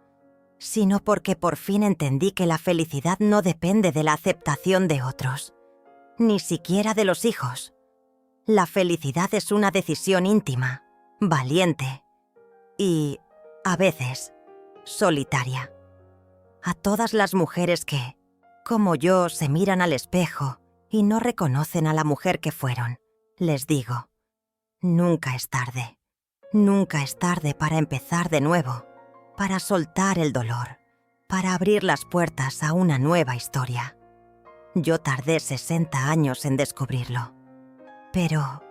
Speaker 1: sino porque por fin entendí que la felicidad no depende de la aceptación de otros, ni siquiera de los hijos. La felicidad es una decisión íntima, valiente y, a veces, solitaria. A todas las mujeres que, como yo, se miran al espejo y no reconocen a la mujer que fueron, les digo, nunca es tarde. Nunca es tarde para empezar de nuevo, para soltar el dolor, para abrir las puertas a una nueva historia. Yo tardé 60 años en descubrirlo. Pero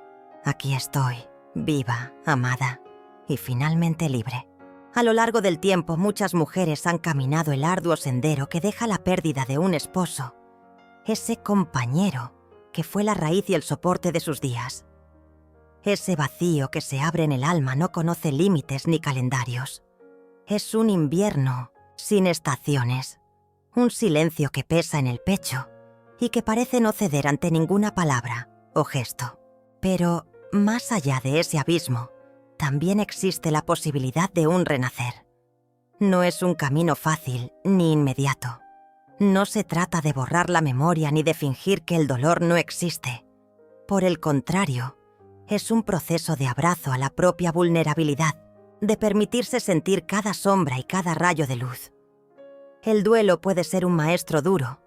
Speaker 1: aquí estoy, viva, amada y finalmente libre. A lo largo del tiempo, muchas mujeres han caminado el arduo sendero que deja la pérdida de un esposo, ese compañero que fue la raíz y el soporte de sus días. Ese vacío que se abre en el alma no conoce límites ni calendarios. Es un invierno sin estaciones, un silencio que pesa en el pecho y que parece no ceder ante ninguna palabra o gesto. Pero, más allá de ese abismo, también existe la posibilidad de un renacer. No es un camino fácil ni inmediato. No se trata de borrar la memoria ni de fingir que el dolor no existe. Por el contrario, es un proceso de abrazo a la propia vulnerabilidad, de permitirse sentir cada sombra y cada rayo de luz. El duelo puede ser un maestro duro,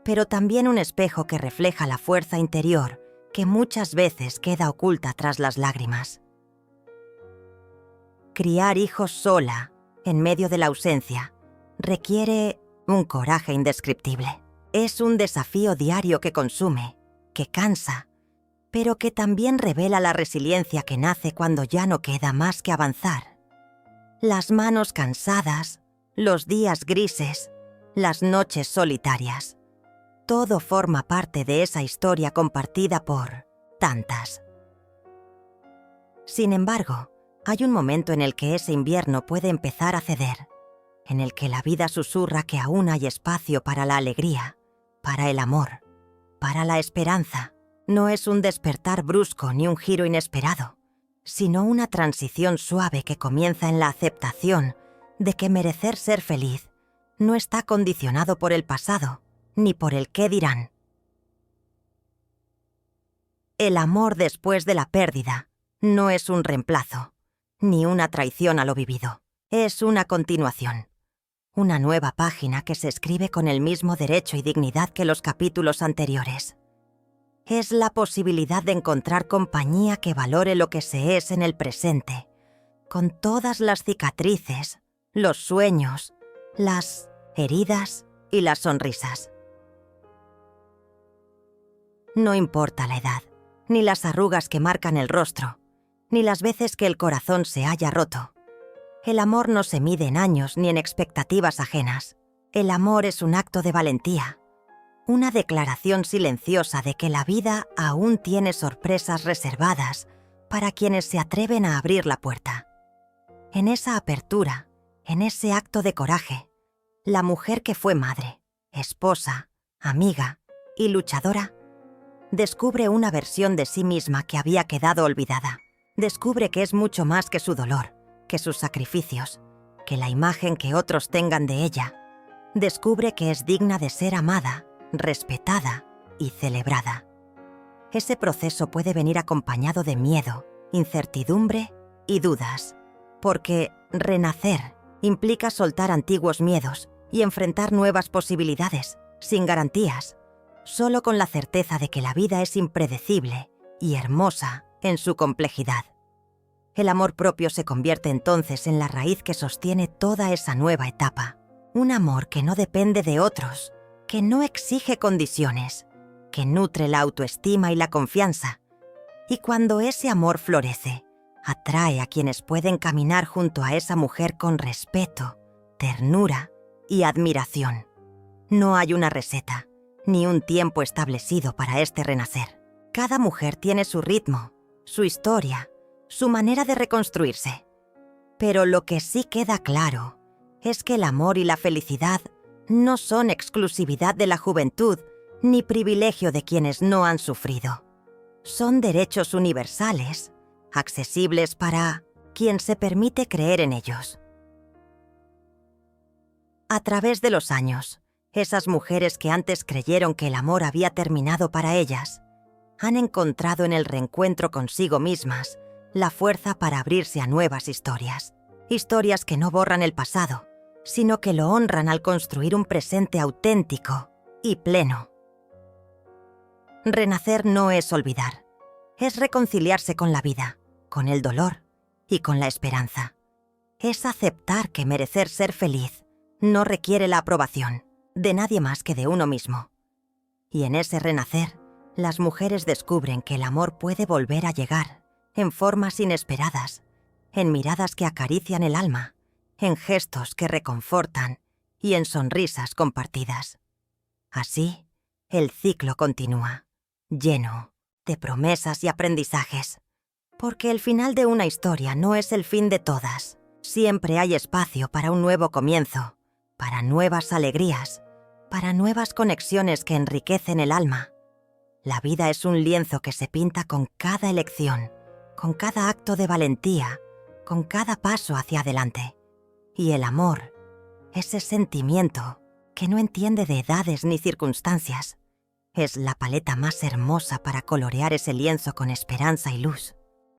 Speaker 1: pero también un espejo que refleja la fuerza interior que muchas veces queda oculta tras las lágrimas. Criar hijos sola, en medio de la ausencia, requiere un coraje indescriptible. Es un desafío diario que consume, que cansa, pero que también revela la resiliencia que nace cuando ya no queda más que avanzar. Las manos cansadas, los días grises, las noches solitarias. Todo forma parte de esa historia compartida por tantas. Sin embargo, hay un momento en el que ese invierno puede empezar a ceder, en el que la vida susurra que aún hay espacio para la alegría, para el amor, para la esperanza. No es un despertar brusco ni un giro inesperado, sino una transición suave que comienza en la aceptación de que merecer ser feliz no está condicionado por el pasado ni por el qué dirán. El amor después de la pérdida no es un reemplazo, ni una traición a lo vivido. Es una continuación, una nueva página que se escribe con el mismo derecho y dignidad que los capítulos anteriores. Es la posibilidad de encontrar compañía que valore lo que se es en el presente, con todas las cicatrices, los sueños, las heridas y las sonrisas. No importa la edad, ni las arrugas que marcan el rostro, ni las veces que el corazón se haya roto. El amor no se mide en años ni en expectativas ajenas. El amor es un acto de valentía, una declaración silenciosa de que la vida aún tiene sorpresas reservadas para quienes se atreven a abrir la puerta. En esa apertura, en ese acto de coraje, la mujer que fue madre, esposa, amiga y luchadora, descubre una versión de sí misma que había quedado olvidada. Descubre que es mucho más que su dolor, que sus sacrificios, que la imagen que otros tengan de ella. Descubre que es digna de ser amada, respetada y celebrada. Ese proceso puede venir acompañado de miedo, incertidumbre y dudas, porque renacer implica soltar antiguos miedos y enfrentar nuevas posibilidades, sin garantías, solo con la certeza de que la vida es impredecible y hermosa en su complejidad. El amor propio se convierte entonces en la raíz que sostiene toda esa nueva etapa. Un amor que no depende de otros, que no exige condiciones, que nutre la autoestima y la confianza. Y cuando ese amor florece, atrae a quienes pueden caminar junto a esa mujer con respeto, ternura y admiración. No hay una receta, ni un tiempo establecido para este renacer. Cada mujer tiene su ritmo, su historia, su manera de reconstruirse. Pero lo que sí queda claro es que el amor y la felicidad no son exclusividad de la juventud ni privilegio de quienes no han sufrido. Son derechos universales, accesibles para quien se permite creer en ellos. A través de los años, esas mujeres que antes creyeron que el amor había terminado para ellas, han encontrado en el reencuentro consigo mismas la fuerza para abrirse a nuevas historias. Historias que no borran el pasado, sino que lo honran al construir un presente auténtico y pleno. Renacer no es olvidar, es reconciliarse con la vida, con el dolor y con la esperanza. Es aceptar que merecer ser feliz no requiere la aprobación de nadie más que de uno mismo. Y en ese renacer, las mujeres descubren que el amor puede volver a llegar en formas inesperadas, en miradas que acarician el alma, en gestos que reconfortan y en sonrisas compartidas. Así, el ciclo continúa, lleno de promesas y aprendizajes, porque el final de una historia no es el fin de todas. Siempre hay espacio para un nuevo comienzo, para nuevas alegrías, para nuevas conexiones que enriquecen el alma. La vida es un lienzo que se pinta con cada elección, con cada acto de valentía, con cada paso hacia adelante. Y el amor, ese sentimiento que no entiende de edades ni circunstancias, es la paleta más hermosa para colorear ese lienzo con esperanza y luz.